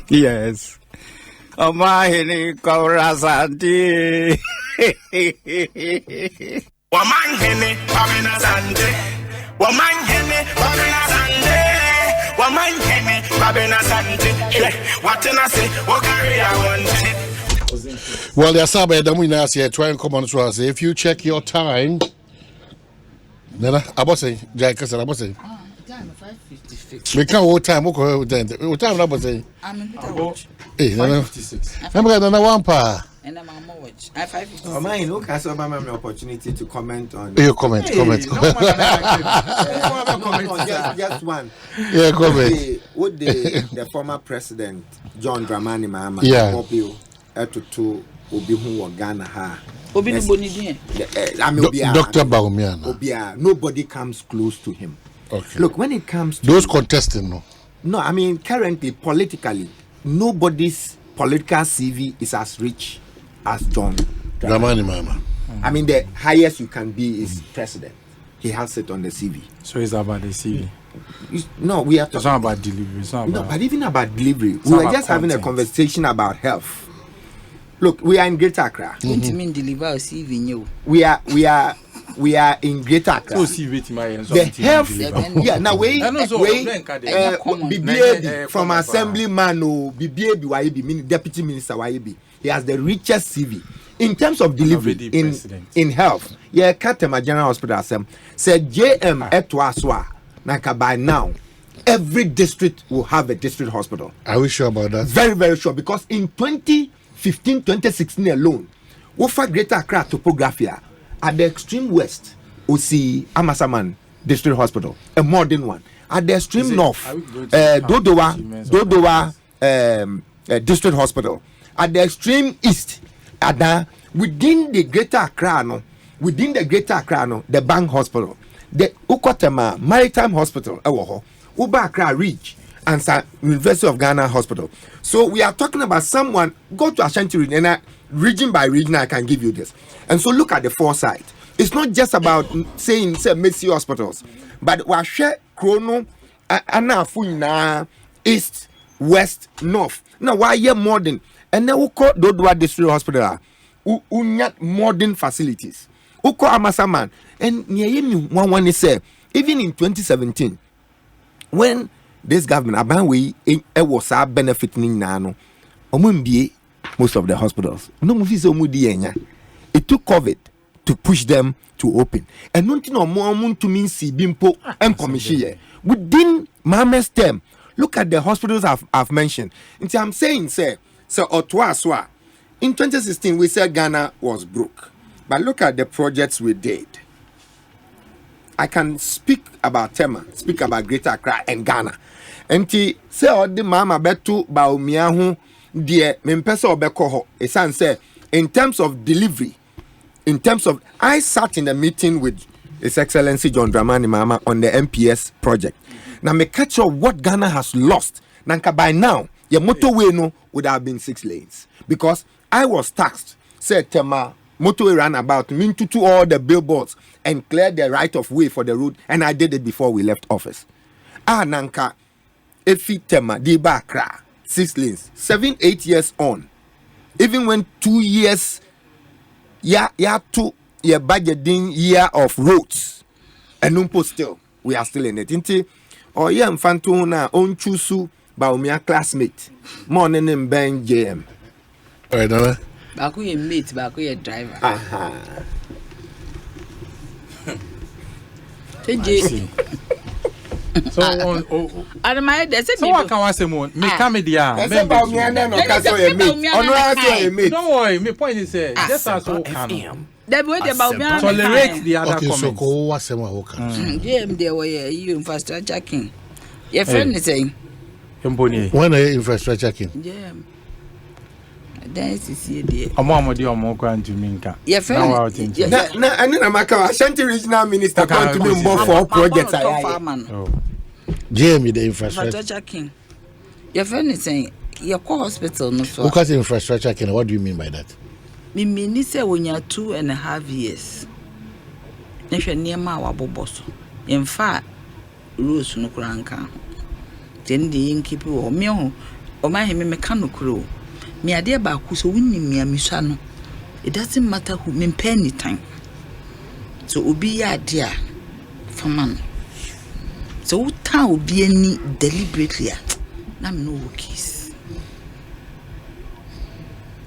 Yes. Oh my, Corazanti. Woman hene babena sande. Woman hene babena sande. Woman hene babena sande. What can I say? What carry I want? Well, the Asabe Damina say try and come on to us. If you check your time, Nana, I was saying, Jack, I was saying. We can't hold time. What time? I was saying. I'm in watch. Hey, 5:56. I'm going to one pa. And I'm on watch. I 5:56. Oh, mine. Look, I saw my opportunity to comment on. You comment. Just one. Yeah, comment. Would the former president John Dramani Mahama Mobile to Obi who Ghana ha. Obi no boni Dr. Baumiana. Obia, nobody comes close to him. Okay. Look, when it comes to those contesting, no, I mean currently politically, nobody's political CV is as rich as John Dramani Mahama. I mean, the highest you can be is president. He has it on the CV. So it's about the CV. No, we are talking. It's not about delivery. It's not about, no, but even about delivery, we were just having a conversation about health. Look, we are in Greater Accra. Mean deliver CV new. We are in Greater Accra. The health, yeah. Now we BBAB from Assemblyman or BBAB YB, meaning Deputy Minister YB. He has the richest CV in terms of delivery in health. Yeah, Katema General Hospital said JM Etwaswa. Naka by now, every district will have a district hospital. Are we sure about that? Very, very sure, because in 2015, 2016 alone, we for Greater Accra topography at the extreme west, we see Amasaman District Hospital, a modern one. At the extreme north, Dodowa District Hospital. At the extreme east, within the Greater Accra, the Bank Hospital, the Ukotema Maritime Hospital, Uba Accra Ridge, and University of Ghana Hospital. So we are talking about someone, go to Ashanti region, and region by region I can give you this. And so look at the foresight. It's not just about saying Messi hospitals, but we share Chrono, Anafuna, East, West, North. Now why you modern? And then we call Dodwa District Hospital, unyat modern facilities. Uko Amasaman, and Nyayemi one say even in 2017, when this government Abanwe was benefiting nano, Omumbie most of the hospitals. No movies Omudi. It took COVID to push them to open. And nothing more to mean see Bimpo and Commission within Mama's term. Look at the hospitals I've mentioned. And so I'm saying, so Otwaswa. In 2016, we said Ghana was broke. But look at the projects we did. I can speak about Tema, speak about Greater Accra and Ghana. And say all the mama betu Baumiahu, dear Mempesa Obekoho, a son say, in terms of delivery, I sat in a meeting with His Excellency John Dramani Mahama on the MPS project. Now, me catch up what Ghana has lost. Nanka by now, your motorway no would have been 6 lanes because I was taxed. Said Tema motorway roundabout, mean to all the billboards and clear the right of way for the road. And I did it before we left office. Nanka, Efi Tema, Diba Kra, 6 lanes, 7-8 years on. Even when 2 years, yeah, 2 year budgeting year of roads, and numpo still, we are still in it. Inti, or yeah, Fantona, on Chusu, Baumia classmate, morning in Ben JM. Alright, Nana. Baku ye mate, Baku ye driver. Aha. So on and my there's a so what can I say more? Me come dia. Don't worry, my point is just as so can. The way about me tolerate the other comments. So ko was them woka. JM there were you infrastructure king. Your friend is saying Mboni. When a infrastructure king. JM. Dance is here there. Amamodi omokwa ntuminka. Your friend. Na anina maka Ashanti regional minister come to me more for projects JM the infrastructure king. Your friend is saying your hospital no so. Because infrastructure king, what do you mean by that? Me mean say when you 2.5 years. Na hwe niema wa boboso. In fact, rules no kranka. Then the innkeep wo me ho. O ma heme me kan no kro. Me ade ba ku so wonni me amisa no. It doesn't matter who me pay any time. So obi ya ade a faman. So uta obi ani deliberately na me no wo kiss.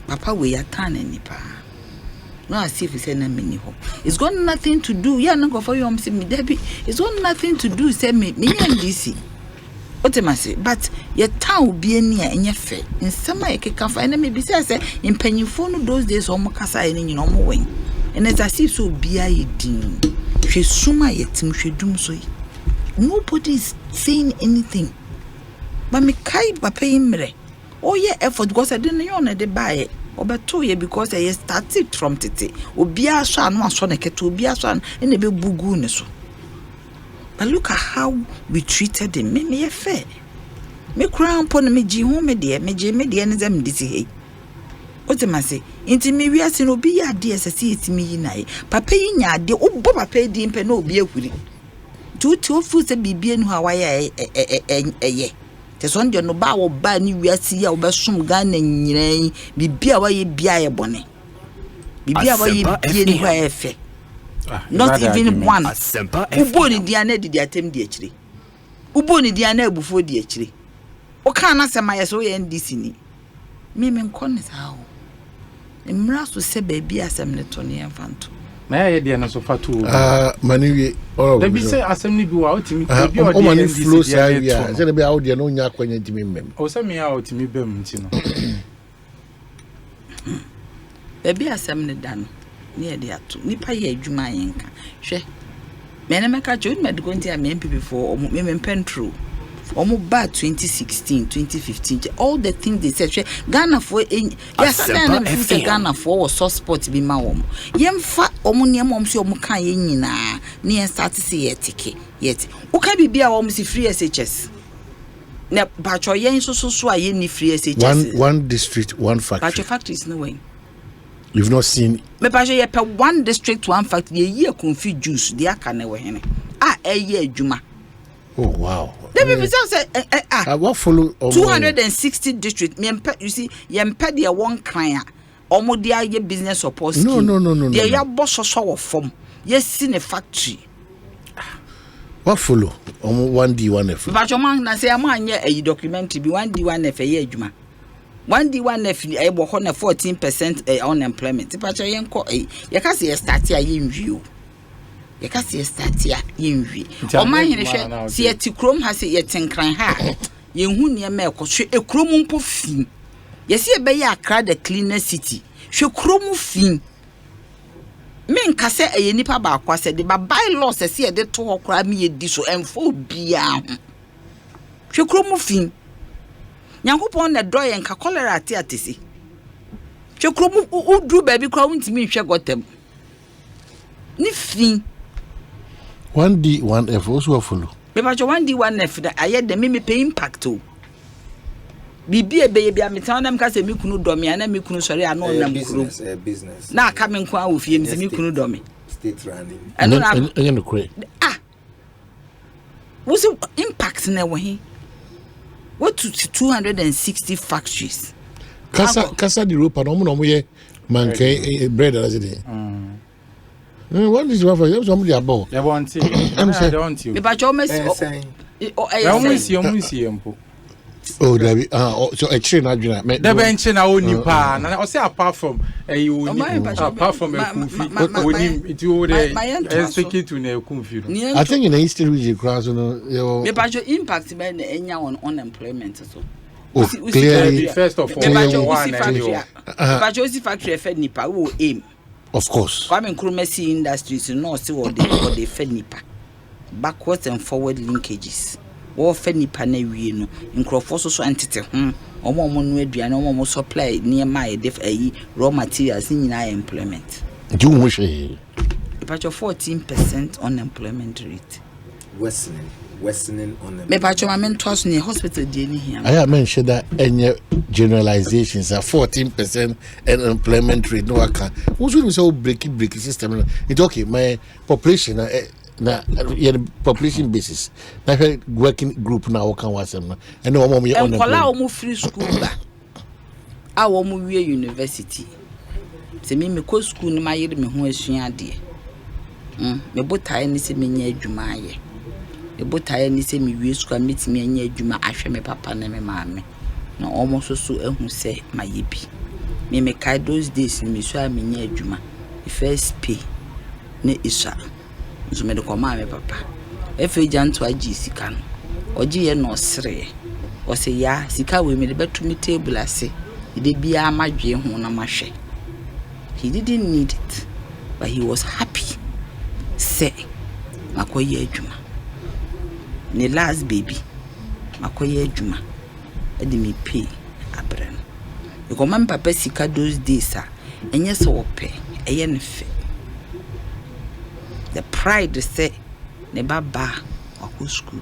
Papa we are turning nipa. No as if we say na many ho. It's got nothing to do. Yeah, no go for you say me Debbie. It's got nothing to do say me NDC. What am I say? But your town be any enye fe. In some I can find me be say in penyifo those days omo kasa any no mo wen. And it's as if so be a din. She suma yetim she dum so. Nobody is saying anything. But me kai papa imre. Oh yeah, effort because I didn't know na de buy. Obeto ye because I started from tete. Obia so anu aso na keto obia so an na be bugu ne so. But look at how we treated him. Me fair. Me crown pon me ji ho me de ne zam disi he. What am I say? Inti me wi ase no obi ya de asase etimi yi nai. Papa yi nya de obo papa di mpe na obi akuri. Tutu ofu se bibie nu ha wa ye eye. Te son de no ba wo ba ni wi ase ya obesum ga na nyiran bibia wa ye bia ye bone. Bibia wa ye bie ni ha efe. Not even one. Ubo ni dia na didi atem di akire. Ubo ni dia na abufo di akire. O kan na sema ye so ye NDC ni. Me nkon ne sa ho. Emra so se ba bi asem ne to ne enfanto. Na ye dia na so fatu. Maniwe all of. Dem bi say asem ni bi wa otimi bi o mani flow say ya. Say be out there no nya kwanya ntimi mem. O say me ya otimi bem nti no. Ba bi asem ne da no. Near the atu nipa ye adwuma yenka hwe me na meka cho me de gonti am MP before me pentro omo ba 2016 2015 all the things they said hwe Ghana for yes na me say Ghana for was soft spot bi ma wo yemfa omo ne am so omo kan ye nyina ne en start say yetike yet wo ka bibia wo mo si free SHS na bacho yen so a ye ni free SHS one district one factory bacho factory is no way. You've not seen me pa je pe one district one factory ye confuse juice dia ka na we hene eye adwuma. Oh wow. Let me say what follow 260 district me you see ye mpe de one clan omo dia ye business support scheme. No. They ya boss so wo form ye see ne factory. What follow 1D 1F. But your man na say am anye a documentary bi 1D 1F ye adwuma. 1D1F I bo na 14% unemployment. Pacho yenko ye ka se start ya yenwi o. Ye ka se start ya yenwi. O man hene hwe se ye ti krom ha se ye tenkran ha. Ye hu ne ma ekohwe ekrom mpo fin. Ye se ye be ya Accra the cleaner city. Hwe krom fin. Me nka se ye nipa ba akwa se de ba bylaw se ye de to okra me ye di so emfo bia ho. Hwe krom fin. Nyankopon na doye nka cholera atisi twekrom udru baby kwa untimi hwe gotem ni fin 1D 1F also follow be ba 1D 1F da aye de me pay impact o bibi ebe am tell them ka say me kunu do me na me kunu sori ano na mkuru business na aka me nko a ofie me say me kunu do me state running and no kure what's the impact na we what to 260 factories kasa di Europa no mo ye manke bread as it what is your for somebody about they want it they want you me ba cho me oh David so a chain adwena me the bench na oni pa na o say apart from you apart from Ekunfi it you dey speaking to na Ekunfi I think in the eastern region cross no me ba cho impact by na enya on unemployment so clearly first of all but you factory fed nipa we aim of course Kwame Nkrumah industries no see what they fed nipa backwards and forward linkages wo fed nipa na wie no nkrofo so entity omo no aduane omo supply niema e def ayi raw materials nyina employment do mo hwe but 14% unemployment rate worsening on them. Me pacho ma men toss ni hospital dey ni here. I mentioned that any generalizations are 14% unemployment rate no aka. Who's we so break system. It's okay my population na population basis. Na working group na o kan wasem na. And no mo unemployment. Enkola o mo free school ba. A wo mo wie university. Se me ko school ni ma yire me ho asua ade. Me botae ni se me nya adwuma aye. Ebotaye ni se mi wie sukwa metimi anya adwuma ahwe me papa na me maame na almost so ehu se mayebi me kai those days me so amenya adwuma the first pay na isa so me de ko maame papa efe janto agi sika no ogi ye no sere o se ya sika we me de betumi table ase de bia amadwe ho na mahwe he didn't need it but he was happy say makoye adwuma ne last baby makoye adwuma edi me pay abran e ko man papa sika those days enye so ope eye ne fe the pride say ne baba akọ school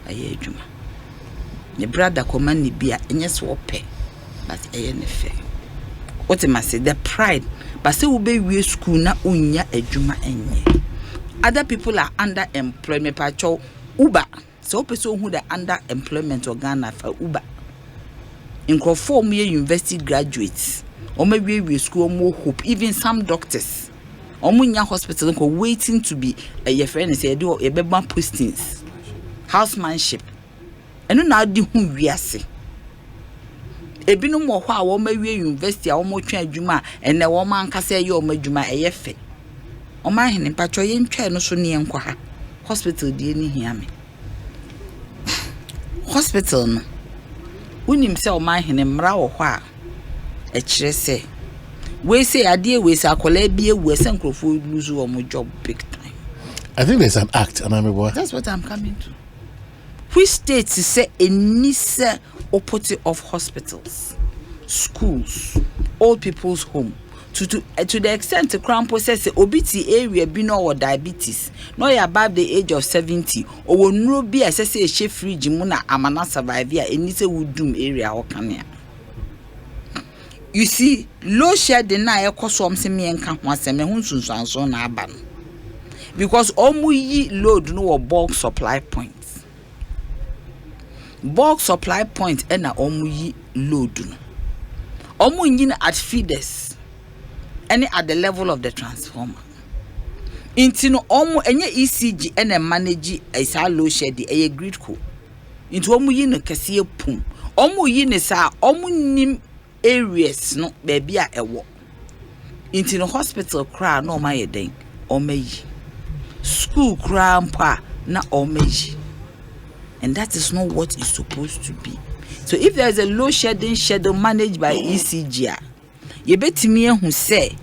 eye adwuma ne brother ko man ne bia enye so ope but eye ne fe what am I say the pride but say we be school na unya adwuma enye other people are under employment pacho Uber so person who the under employment or Ghana for Uber in conform university graduates or maybe we school more hope even some doctors or munya hospital waiting to be a friend say do a beba postings housemanship and now di hu wiase ebinom wo ho a wo mawie university a wo mo twa adwuma and na wo man kase ye o madwuma eyefe o man hene patcho ye ntwa no so ne enkwa ha hospital die ni hia me hospital no unim se o man hene mra wo ho a e kire se we say ade we say akola bie wu ese nkrofo lose wo mo job big time. I think there's an act and I'm boy. That's what I'm coming to. Which states say enise opposite of hospitals, schools, old people's home to the extent the crown process obesity area be no or diabetes no you above the age of 70 or will no be assess a chef fridge muna amana survive here enise woodum area or kanya. You see low share the na ekosom se me enka ho asem me hunsunsanso na aba no because omu yi load no bulk supply points na omu yi load no omu yin at feeders any at the level of the transformer into no omu enye ECG and manage a low share the grid co into omu yi no kese pum omu yi ne sa omu nim areas no baby a ewo into no hospital cry no my den omeyi school cry mpa na omeyi and that is not what it's supposed to be. So if there is a low shedding schedule managed by ECG you betimi ehun say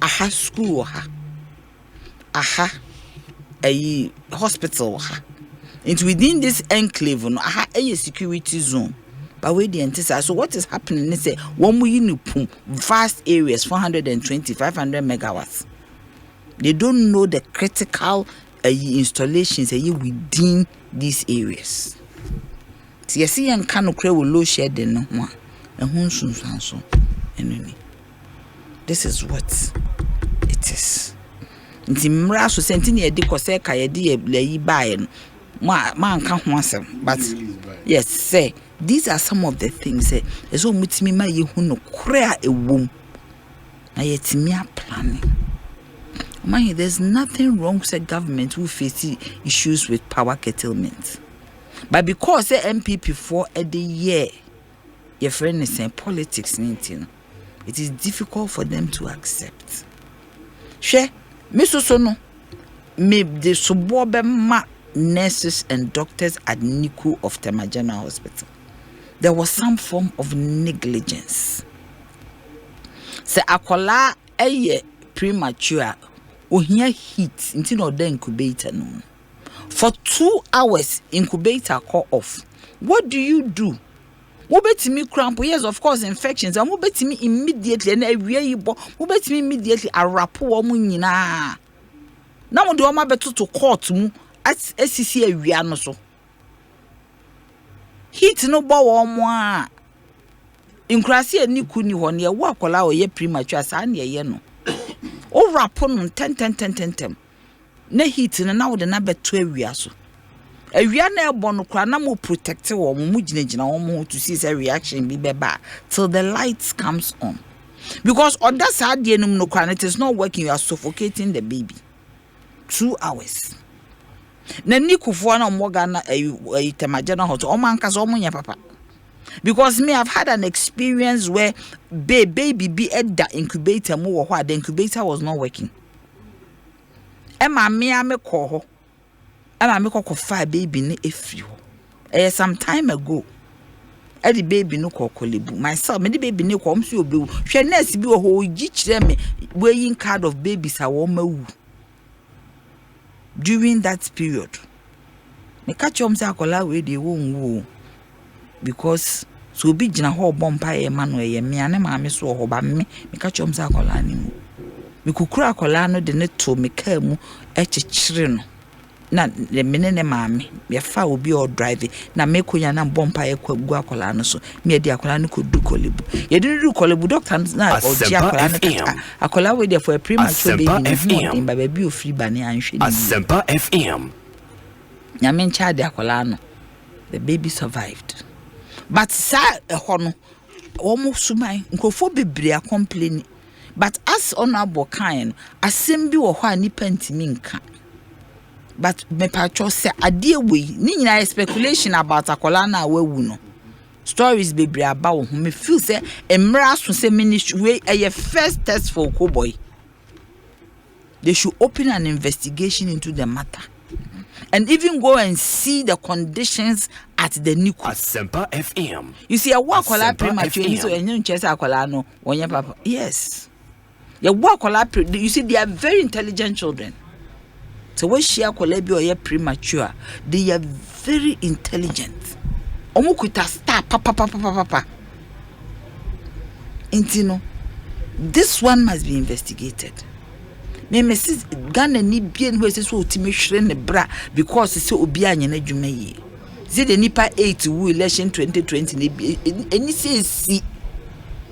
aha school ha aha a hospital ha into within this enclave no aha a security zone. But we the antisa. So what is happening is say one pum vast areas 420 500 megawatts. They don't know the critical installations within these areas. yes yen kan okra wo low shedding no ho a ehun sunsan so enuni. This is what it is. Nti mra so senti ne edi kose ka ye di layi bae no ma nka ho asem, but yes say these are some of the things say eso mutimi ma ye hu no kra ewom na yetimi a planning. Man, there's nothing wrong with a government who faces issues with power curtailment. But because the MPP for a year, your friend is saying politics, it is difficult for them to accept. She, Mr. Sono, me the suburban nurses and doctors at Niku of Tema General Hospital. There was some form of negligence. Se akola eye premature. Ohia heat until no the incubator no. For 2 hours incubator call off. What do you do? Wo betimi cramp, yes of course infections, and wo betimi immediately na awie yibo, wo betimi immediately arapo wo mu nyina. Na mo de wo ma beto to court mu asisi awia no so. Heat no bo wo mo a. Inkrasi ani kuni ho ne wo akola o ye premature sa na ye no. O rapon 10 na heat na wo de na beto awia so. Awia na ebo no kra na mo protect wo mo ginagina wo to see say reaction bi beba till the lights comes on. Because on that side the no kra it is not working, you are suffocating the baby. 2 hours. Na nikufo na mo ga na temagena hot o man kasa o mo nya papa. Because me I've had an experience where baby be at the incubator mo wo the incubator was not working. Emma me call ho. Emma me call for baby ne efri ho. Some time ago. The baby no call kolebu. Myself me the baby ne call msi obi. Hwe nurse bi wo ho gi kire me weighing card of babies a wo mawu. During that period. Me catch say akola we dey wo. Because so be jina ho bompa e ma no ye me ane ma me so ho ba me catch say akola ni mu. Me kukura akola no de ne to me ka mu echichire no. Na le mene ne maame me fa obi o drive na me konya na bompa e kwa gu akola no so me de akola no kodu kolebu ye de du kolebu doctor na o ji akola no akola we dey for a premature baby in ba baby o free ba ne anhwe ni Asempa FM nyame ncha de akola no the baby survived but sa ho no o mo sumai nkofo bebre a complain but as honorable kind asem bi wo ho ani pantimi nka. But me pacho say adie we ni nyina speculation about akola na awu no stories bebre about me feel say emra so say ministry we a first test for Koboy. They should open an investigation into the matter and even go and see the conditions at the Niku. Asempa FM. You see a walk akola premature so enyu chese akola no wonye papa. Yes. You walk akola you see they are very intelligent children. So when she akola bi or ye premature, they are very intelligent. Omukuta star papa. Intino. This one must be investigated. Me Mrs. Ghana ni bien we say so ultimate hre ne bra because say obi anya na dwuma yi. Say the nipa 8 wu election 2020 any say see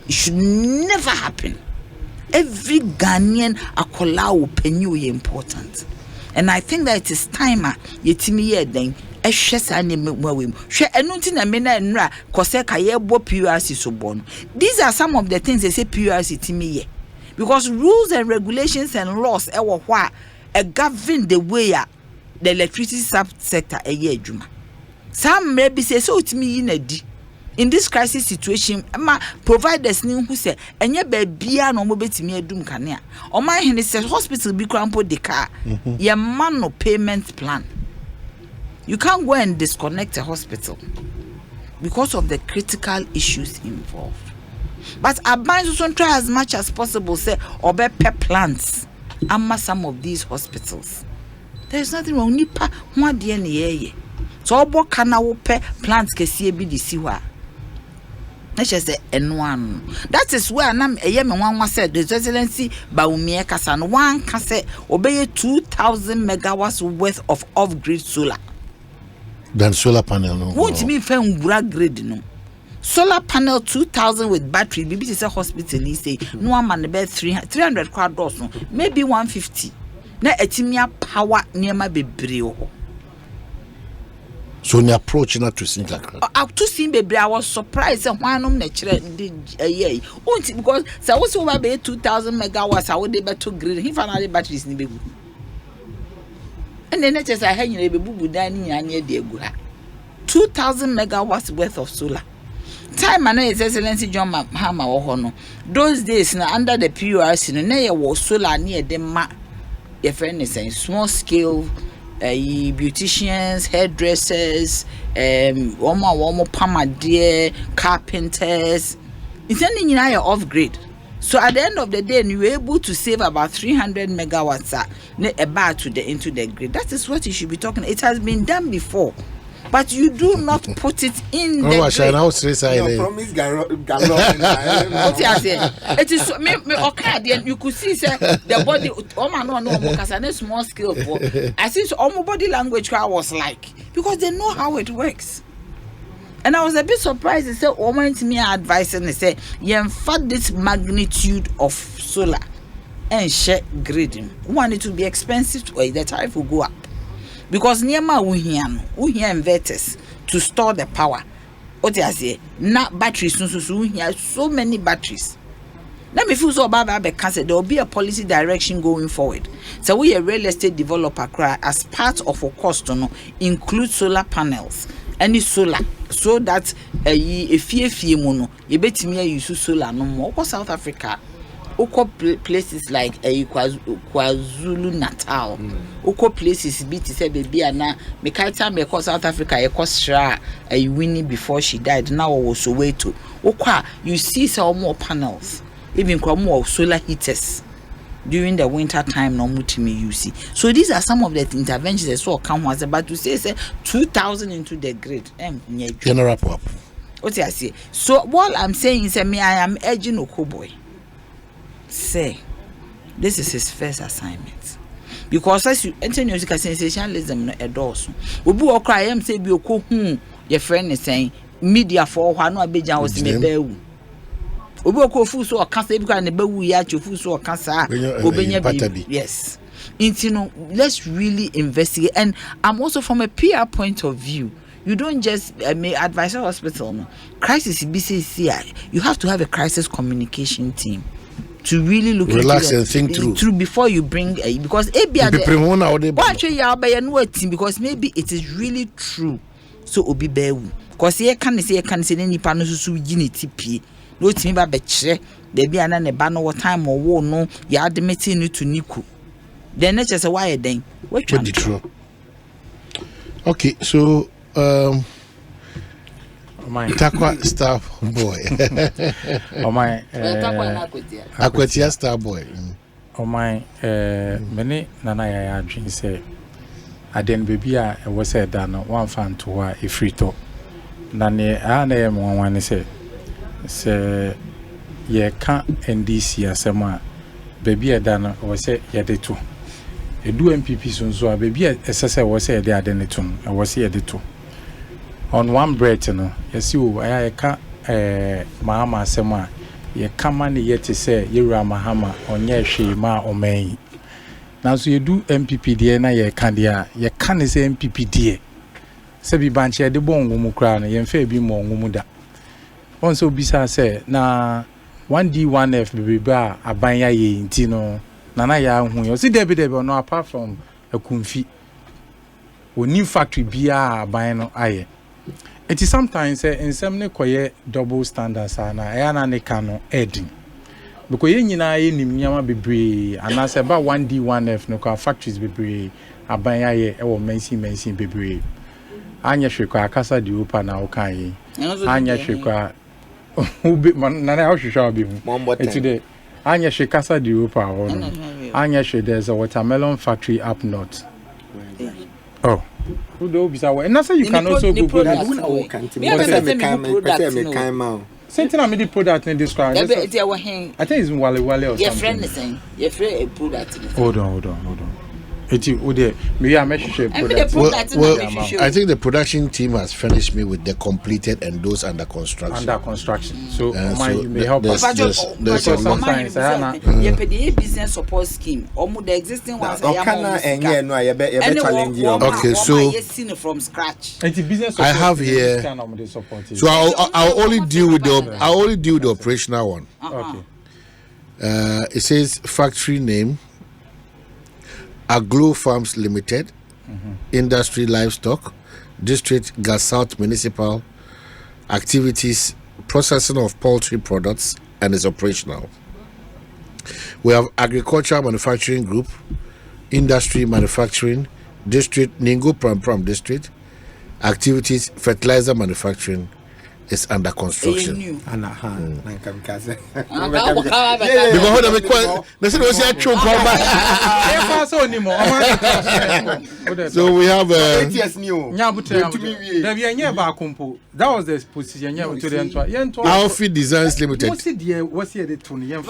it should never happen. Every Ghanaian akola wo panyu is important. And I think that it is time yetimi ye den ehwe sa ne mwawem hwe enu nti na me na nra kose ka ye bo PRC so bon. These are some of the things they say PRC timi ye, because rules and regulations and laws ewo hwa govern the way the electricity sector eye adwuma. Some maybe say so timi yi na di in this crisis situation ma providers ni who say enye ba bia no mo betimi adum kanea o man hene say hospital bi krampo de car ye man no payment plan. You can't go and disconnect a hospital because of the critical issues involved. But Aban also try as much as possible say obe pay plants amma some of these hospitals. There is nothing wrong nipa ho ade na ye so obo kana wo pay plants kesie bi di si wa. That is where I'm a one said the residency Baumie Kasan one can say obey 2,000 megawatts worth of off-grid solar. than solar panel. No. Won't me find grade no. Solar panel 2,000 with battery. Maybe it's a hospital. He say no one man about 300 quad doors. No. Maybe 150. Na etimia power near my baby. So the approach not to sing like that. Up to see baby, I was surprised and why no natural yeah. Because so was over 2,000 megawatts. I would be to grid. He found batteries in baby. And then just I had you baby dining and near the 2,000 megawatts worth of solar. Time and His Excellency John Mahama or those days now under the PURC, no was solar near them. Your friend is saying small scale. Beauticians, hairdressers, woman pamadeer, carpenters. It's anything in off grid. So at the end of the day, you were able to save about 300 megawatts into the grid. That is what you should be talking. It has been done before. But you do not put it in the grid. What you say? It is okay. You could see the body. Oh man, no, because I need small scale for. I see almost body language. I was like, because they know how it works. And I was a bit surprised. They said, "Oh man, to me advice and they say, you infer this magnitude of solar and share grading. Want it to be expensive? The tariff will go up." Because Niama we hear inverters to store the power. What I say, not batteries, so many batteries. Let me feel so about because there will be a policy direction going forward. So we a real estate developer as part of our cost to include solar panels, any solar, so that if you bet me use solar no more. South Africa. Oko places like KwaZulu Natal. Oko places be to say baby na me time me South Africa Ekosra Winnie before she died. Now was way to Okwa you see some more panels, even more solar heaters during the winter time. No mutimi you see. So these are some of the interventions that so come was about to say 2,000 into the grid. General pop. What I say. So what I'm saying is me I am urging Okoboy. Say this is his first assignment because as you enter music sensationalism no endorse obi wo cry am say bi okohu your friend is saying media for hwa no abejan was me bawu obi okofu so okasa bi kwa ne bawu ya chofu so okasa obenya bi yes intino let's really investigate. And I'm also from a PR point of view. You don't just advise a hospital no crisis BCCI. You have to have a crisis communication team to really look relax and think through before you bring because because maybe it is really true. So obi bewu because here can say any panel so unity p no timi ba be kire there be ana ne ba no time or wo no ya admitting you to niku then nature say why then what true. Okay, so my Takwa star boy. Oh my Akwatia star boy. Oh my many nana ya dream say aden baby a was said that no one fan to a free to na ne ana mo wan say ye can NDC asema baby a dan was say ye de to e do MPP so a baby esese was say de aden to was ye de to on one breath no yes you I can mahama asema ye kama ne yete say yewura mahama onye hwe ma oman na so ye do MPP de na ye kan de a ye kan ne say MPP de se bi banche de bon ngumu kra no ye mfa bi mo ngumu da on so bisa say na 1D1F beba aban ya ye nti no na ya hu yo si debe no apart from akumfi oni factory bia aban no aye. It is sometimes in some koye double standards na ayana ne kano edin because ye nyina ye nim nyama bebre anase ba 1D1F no ka factories bebre aban ya ye e wo mention bebre anya hwekwa akasa di opa na okan ye anya hwekwa ubi na na hwehwa obi mu etide anya hwekasa di opa ho no anya hwe there's a watermelon factory up north. Oh, who do bisa we? And say you can also Google that. Something I made the product in describe. I think it's Wale or something. Your friend is saying your friend a product. Hold on. I think the production team has furnished me with the completed and those under construction. So you may help us. There's business support scheme. The existing ones okay, so from scratch. I have here. So I'll only deal with the operational one. Okay. It says factory name, Aglo Farms Limited, Industry Livestock, District Gas South Municipal, activities, processing of poultry products, and is operational. We have Agricultural Manufacturing Group, Industry Manufacturing, District Ningo Pram District, activities, fertilizer manufacturing, is under construction. So we have that was the position. Alfie Designs Limited.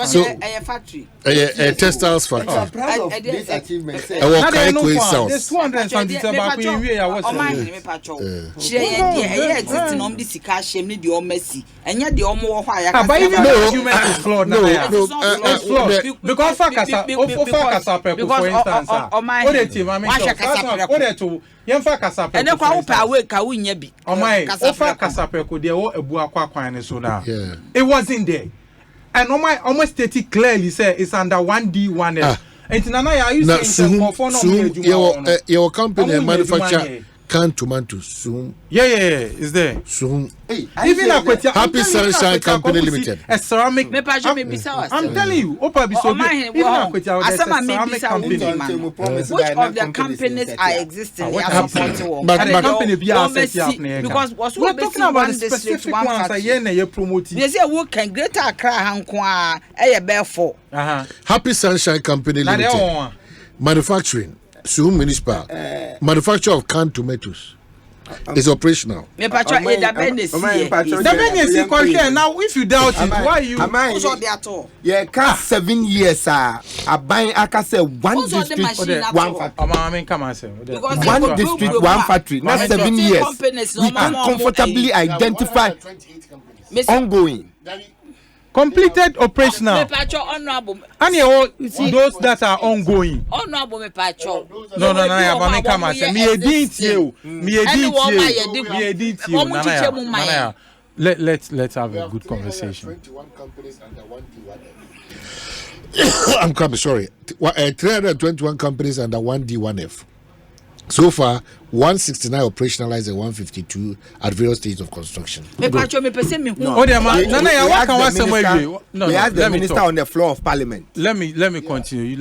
So factory. A textiles factory. There's 200 something need the Messi, and yet the Omo High. But even the argument is flawed. No, it's flawed. Because for instance, and then it wasn't there. And almost stated clearly say it's under 1D1F. And Nana, are you saying your company manufacture canned tomatoes soon? Yeah, is there soon? Even Happy Sunshine Company Limited, a ceramic. I'm telling you, Opa Bisobi. Which of the companies are existing? But the company because we're talking about the specific ones. They say we can Greater Accra Hankwa. Therefore, Happy Sunshine Company Limited, manufacturing. Suhum Municipal, manufacture of canned tomatoes is operational. Now, if you doubt it, why you? Yeah, 7 years. I buy. I can say one district, one factory. One district, one factory. Not 7 years. We can comfortably identify ongoing. Completed operational. And those that are ongoing. No. Let's have a good conversation. I'm coming. Sorry, 321 companies under 1D1F. So far, 169 operationalized and 152 at various stages of construction. We asked the minister on the floor of parliament. Let me continue,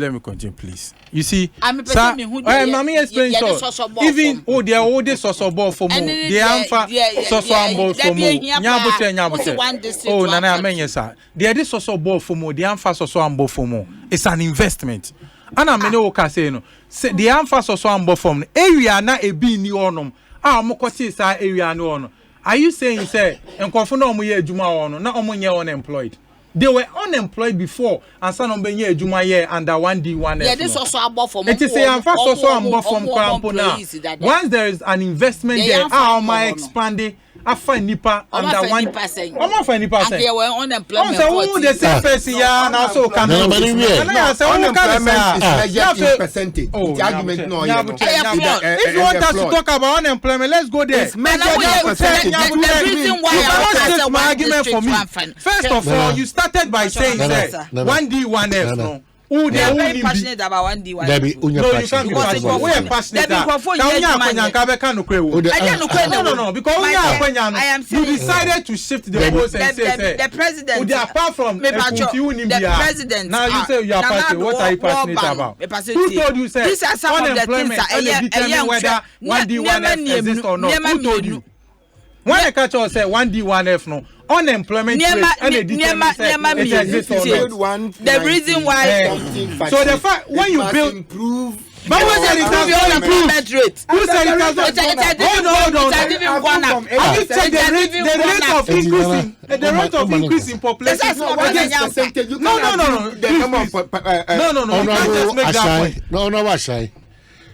please. You see, Mami explain so. Even they are all this soso ball for more. They amfa soso ball for more. Nyabute. Oh, Nana amenyesa. They are this soso ball for more. They amfa soso ball for more. It's an investment. Ana mene oka say no. The amfa soso ambo from area na ebi ni onum. Mo kwati sa area no ono. Are you saying say enkwafo na omo ye adwuma ono na omo nye unemployed? They were unemployed before and some of them Juma year under 1D1F. Yeah, this also about from it is a first also about from Krampona. Once there is an investment there, how am I expanding? I find Nipa under 1%. I'm find Nipa. And they were unemployment. So the same person here and also can. Unemployment is measured in percentage. The argument no. If you want us to talk about unemployment, let's go there. It's measured in percentage. The reason why I was my argument for me. First of all, you started by saying that 1D1F. No. They are very passionate about 1D1F. No, you can't be passionate. We are passionate. No, because I am saying you decided to shift the post and say the president. Apart from the president. Now you say you are passionate. What are you passionate about? Who told you say unemployment and determine whether 1D1F exists or not? Who told you? When I catch us say 1D1F no unemployment rate and the reason why so the fact when you build improve but what is the unemployment rate? Who said it has not? Hold on. Have you checked the rate of increasing population? No. You can't just make that point. No, Ashai.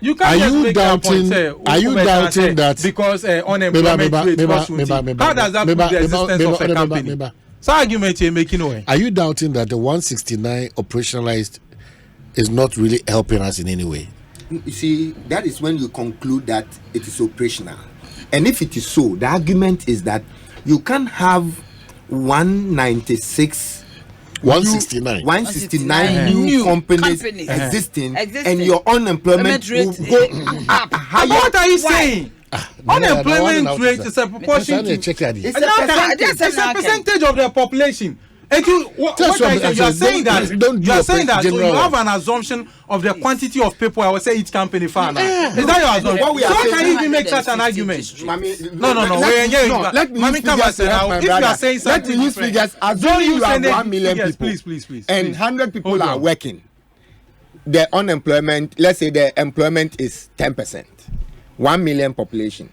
You can't just make that point. Are you doubting that because unemployment rate was how does that prove the existence of a company? So argument you're making away. Are you doubting that the 169 operationalized is not really helping us in any way? You see, that is when you conclude that it is operational. And if it is so, the argument is that you can have 169 new companies existing, and your unemployment rate will go up higher. What are you saying? Unemployment rate is a proportion to it's a percentage of the population. And you are saying that so you have an assumption of the quantity of people. I would say each company found. Is that your assumption? So how can you even make such an argument? No. Let me come and say now. If you are saying something, let me use figures. Assuming you have 1 million people, please, and 100 people are working. The unemployment, let's say the employment is 10%. 1 million population.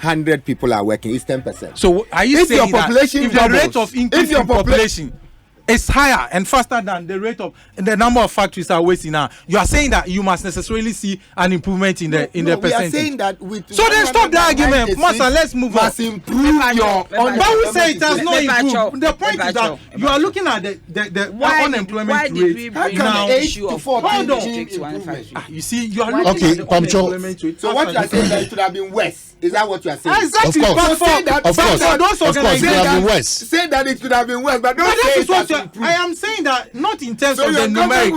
100 people are working, it's 10%. So are you saying that if the rate of increase in population is higher and faster than the rate of the number of factories are wasting now, you are saying that you must necessarily see an improvement in the percentage? We are saying that with so then stop the argument, Master. Let's move on. Improve your. But we say it has not improved. The point is that you are looking at the unemployment rate now. Hold on. You see, you are looking at the unemployment rate. So what you are saying that it should have been worse? Is that what you are saying? Exactly. Of course, it could have been worse. Say that it could have been worse, but don't say it has improved. I am saying that not in terms of the numeric.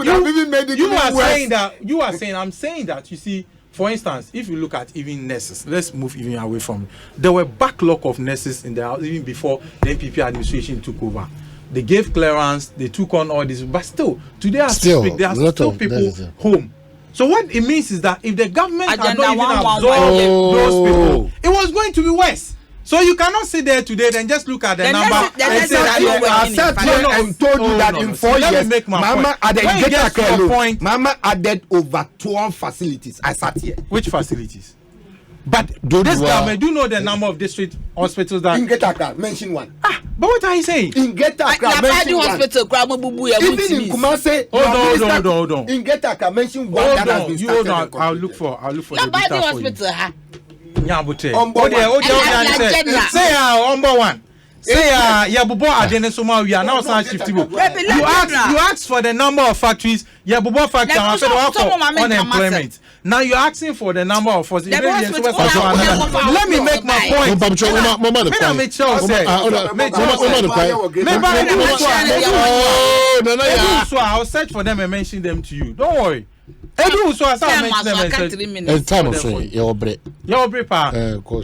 I'm saying that you see, for instance, if you look at even nurses, let's move even away from it. There were backlog of nurses in the house even before the NPP administration took over. They gave clearance, they took on all this, but still, today as we speak, there are still people home. So what it means is that if the government had not even absorbed those people, it was going to be worse. So you cannot sit there today and just look at the number and say that I sat here and told you that in 4 years, Mama added over 12 facilities. I sat here. Which facilities? But this government, do you know the number of district hospitals that in Getaka? Mention one. But what are you saying? In Getaka, mention one. Even in Kumase, hold on. In Getaka, mention one that has been started. I'll look for the data for you. Nyabute. Say number one. Say Yabubo Adenesoma, we are now 50. You asked for the number of factories. Yabubo factory unemployment. Now you're asking for the number of factories. Let me make my point. I'll search for them and mention them to you. Don't worry. Edu so asa mention them and time so your break pa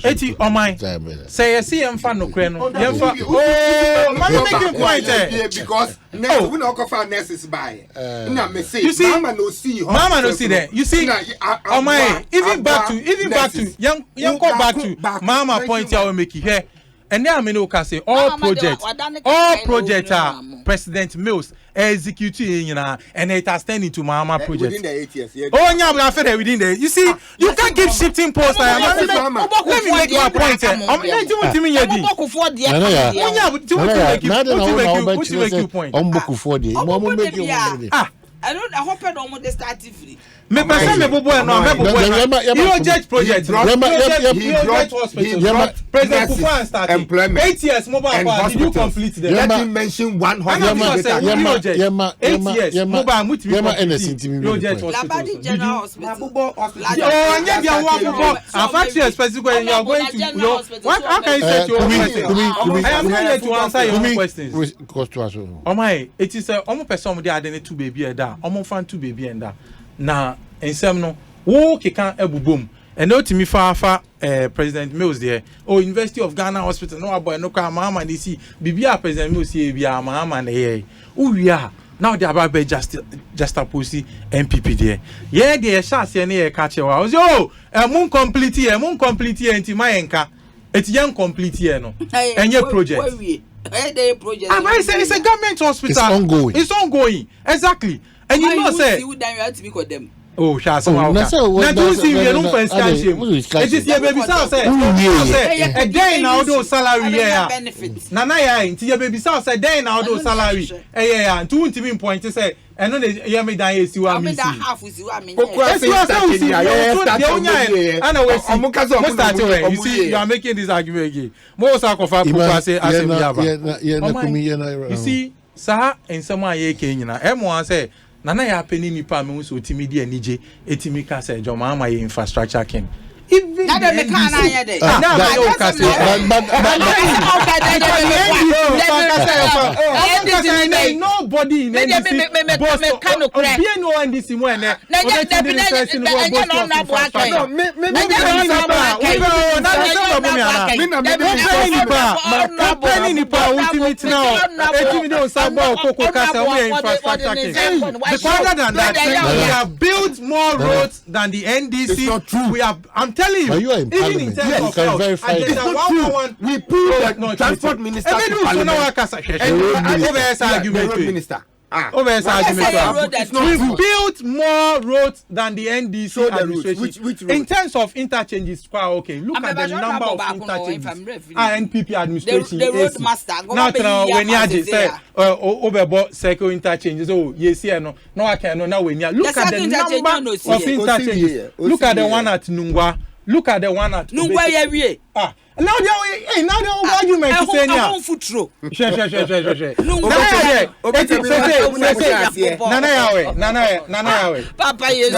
eti on my say you see emfa no kre no emfa man make point because next we no offer nurses by na me say mama no see there you see on my even back to young go back to mama point you will make here. And then I mean, say all projects are President Mills executing, and it has turned into Mama project. Within the 8 years, oh, yeah, within the. You see, you can't keep shifting posts. Let me make my point. I'm I hope I don't want to start free. You judge project. President Kufuor started employment. 8 years mobile power. Did you complete them? Let me mention 100. 8 years mobile. You judge Labadi General Hospital. You are going to. How can you say to your question? I am not here to answer your questions. Oh my! It is a almost person they are the two baby and that. Almost fan two baby and that. Na ensem no wo keka ebubom and ultimately fa President Mills there University of Ghana Hospital no boy no kwa mama dey see bibia President Mills here bia mama na here uwia now they about be just opposite MPP there there chance na catch wa o mun complete here enti mayenka eti yan complete here no enye project it's a government hospital. It's ongoing. Exactly. And you know, say, Oh, Shasama. Now, do you see you don't find scanship? It is your baby sound say, a day now do salary. Nana, into your baby sound say, day now do salary. And 2 to point to say, and then you may die as you are missing. You see, you are making this argument again. Most are confirmed. You see, Sir, and someone ye came in. M1 say, Nana ya penny nipa me so timidi anije etimi ka say jo ma infrastructure king even na dem ka na ya dey na ma yo ka say nobody in NDC Other than that, we have built more roads than the NDC. It's not true. We have. I'm telling you. You are in even in terms of health, it's not true. We put the transport minister to parliament. We built more roads than the NDC administration. Which in terms of interchanges, quite okay. Look at the number of interchanges. NPP administration. The road master. Now, when you say over circle interchanges, oh yes, no, I can no. Now when you look at the number of interchanges, look at the one at Nungwa. Look at the one at Nungwa. Now the argument is saying now. Nana. Papa yes.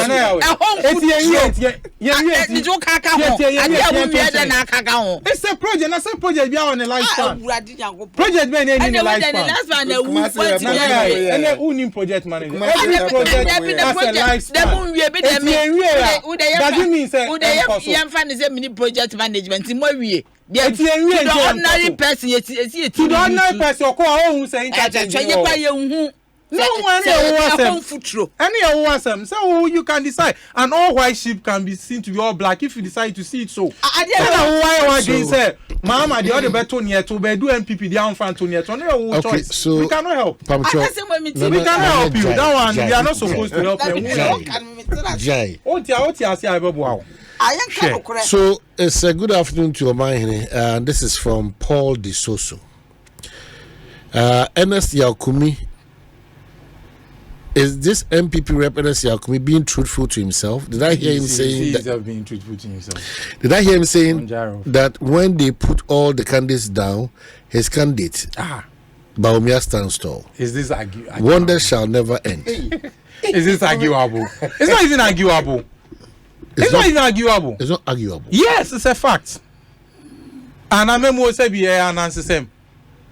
It's a project. That's a project. We are on a lifespan. Project be any lifespan. And the owning project manager. Every project has a lifespan. That means say mini project management. To the ordinary person, to the ordinary person, who say no one any wants them. So you can decide, and all white sheep can be seen to be all black if you decide to see it so. Why say, Mama, the other better near to be do MPP down front to near to no choice. So we cannot help. We cannot help you. That one we are not supposed to help them. So it's a good afternoon to your mind, and this is from Paul De Soso. Ernest Yaokumi, is this MPP rep Ernest Yaokumi being truthful to himself? Did I hear him saying that? Being truthful to himself. Did I hear him saying that when they put all the candidates down, his candidate, Baumia stands tall? Is this arguable? Wonder shall never end. Is this arguable? It's not even arguable. It's not even arguable. It's not arguable. Yes, it's a fact. And I remember say be an answer same.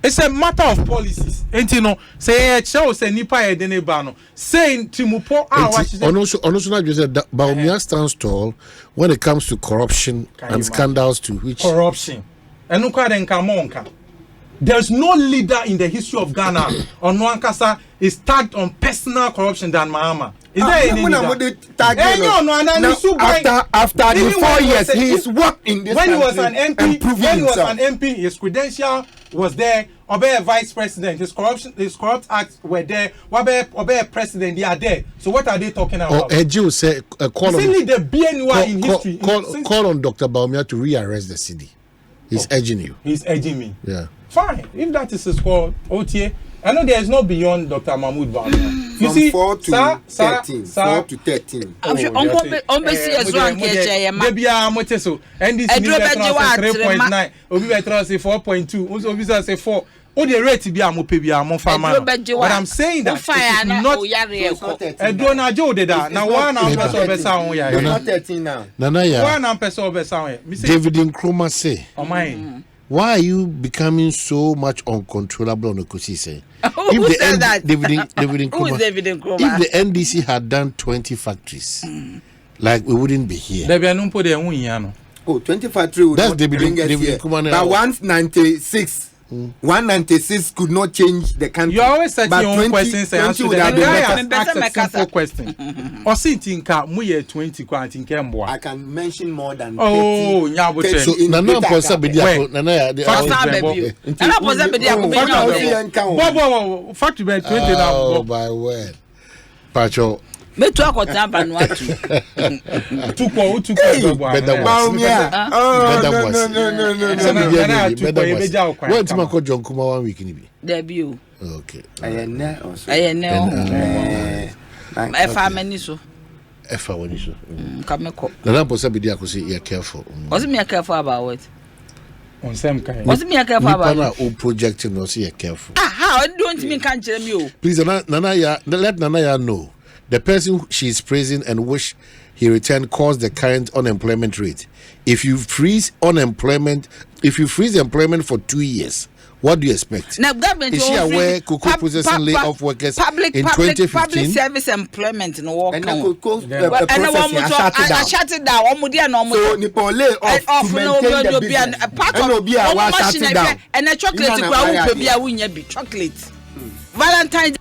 It's a matter of policies. And you know, say show say nipa e de ne ba no. Saying Timupo also not just that Baumia stands tall when it comes to corruption and scandals to which corruption. And no den kamonka. There's no leader in the history of Ghana on Nwankasa is tagged on personal corruption than Mahama. Is there any leader? After the 4 years, he's worked in this when he was an MP, his credential was there. Obey vice president, his corrupt acts were there. Obey president, they are there. So what are they talking about? Say call on Dr. Baumia to rearrest the city. He's urging you. He's urging me. Yeah. Fine. If that is his call, OTA. I know there is no beyond Dr. Mahmoud Baumia. You see, 4 to 13. 4 to 13. Maybe I'm what so. And this is 3.9. Obi better say 4.2. Obi say 4. Oh, the rate be a mope be a monfama. But I'm saying that it's not. Edona Joe did that. Now one person be sound here. Not 13 now. One person be sound here. David Nkrumah say. Oh my. Why are you becoming so much uncontrollable on Ekosiisen? Who said that? David Nkrumah. Who is David Nkrumah? If the NDC had done 20 factories, like we wouldn't be here. Oh, 20 factories would that's not bring us here. But 196. 196 could not change the country. You always set your own questions and answer them. Ask a simple question. Or sitting car, muye 20 quantin kemboa. I can mention more than 30. Oh, nyaboche. So nana posa bedia nana factory bed 20 now. Oh, by word. Pacho, Me to akotampa no atu. Tukwa babo. No. When to make John Kuma 1 week ni bi. There be o. Okay. Ayene also. Ayene. E fa mani so. E fa wani so. Kameko. Na po sabi dia ko say you careful. Was me careful about what? On sem kai. Was me careful about what? O project no say you careful. How don't me kan kire me o. Please Nana ya let Nana ya know. The person she is praising and wish he returned caused the current unemployment rate. If you freeze employment for 2 years, what do you expect? Now, government is she aware Cocoa processing layoff workers in 2015? Public service employment in work. And I shut it down. So Nippon lay off to maintain the business. And a chocolate chocolate. Valentine's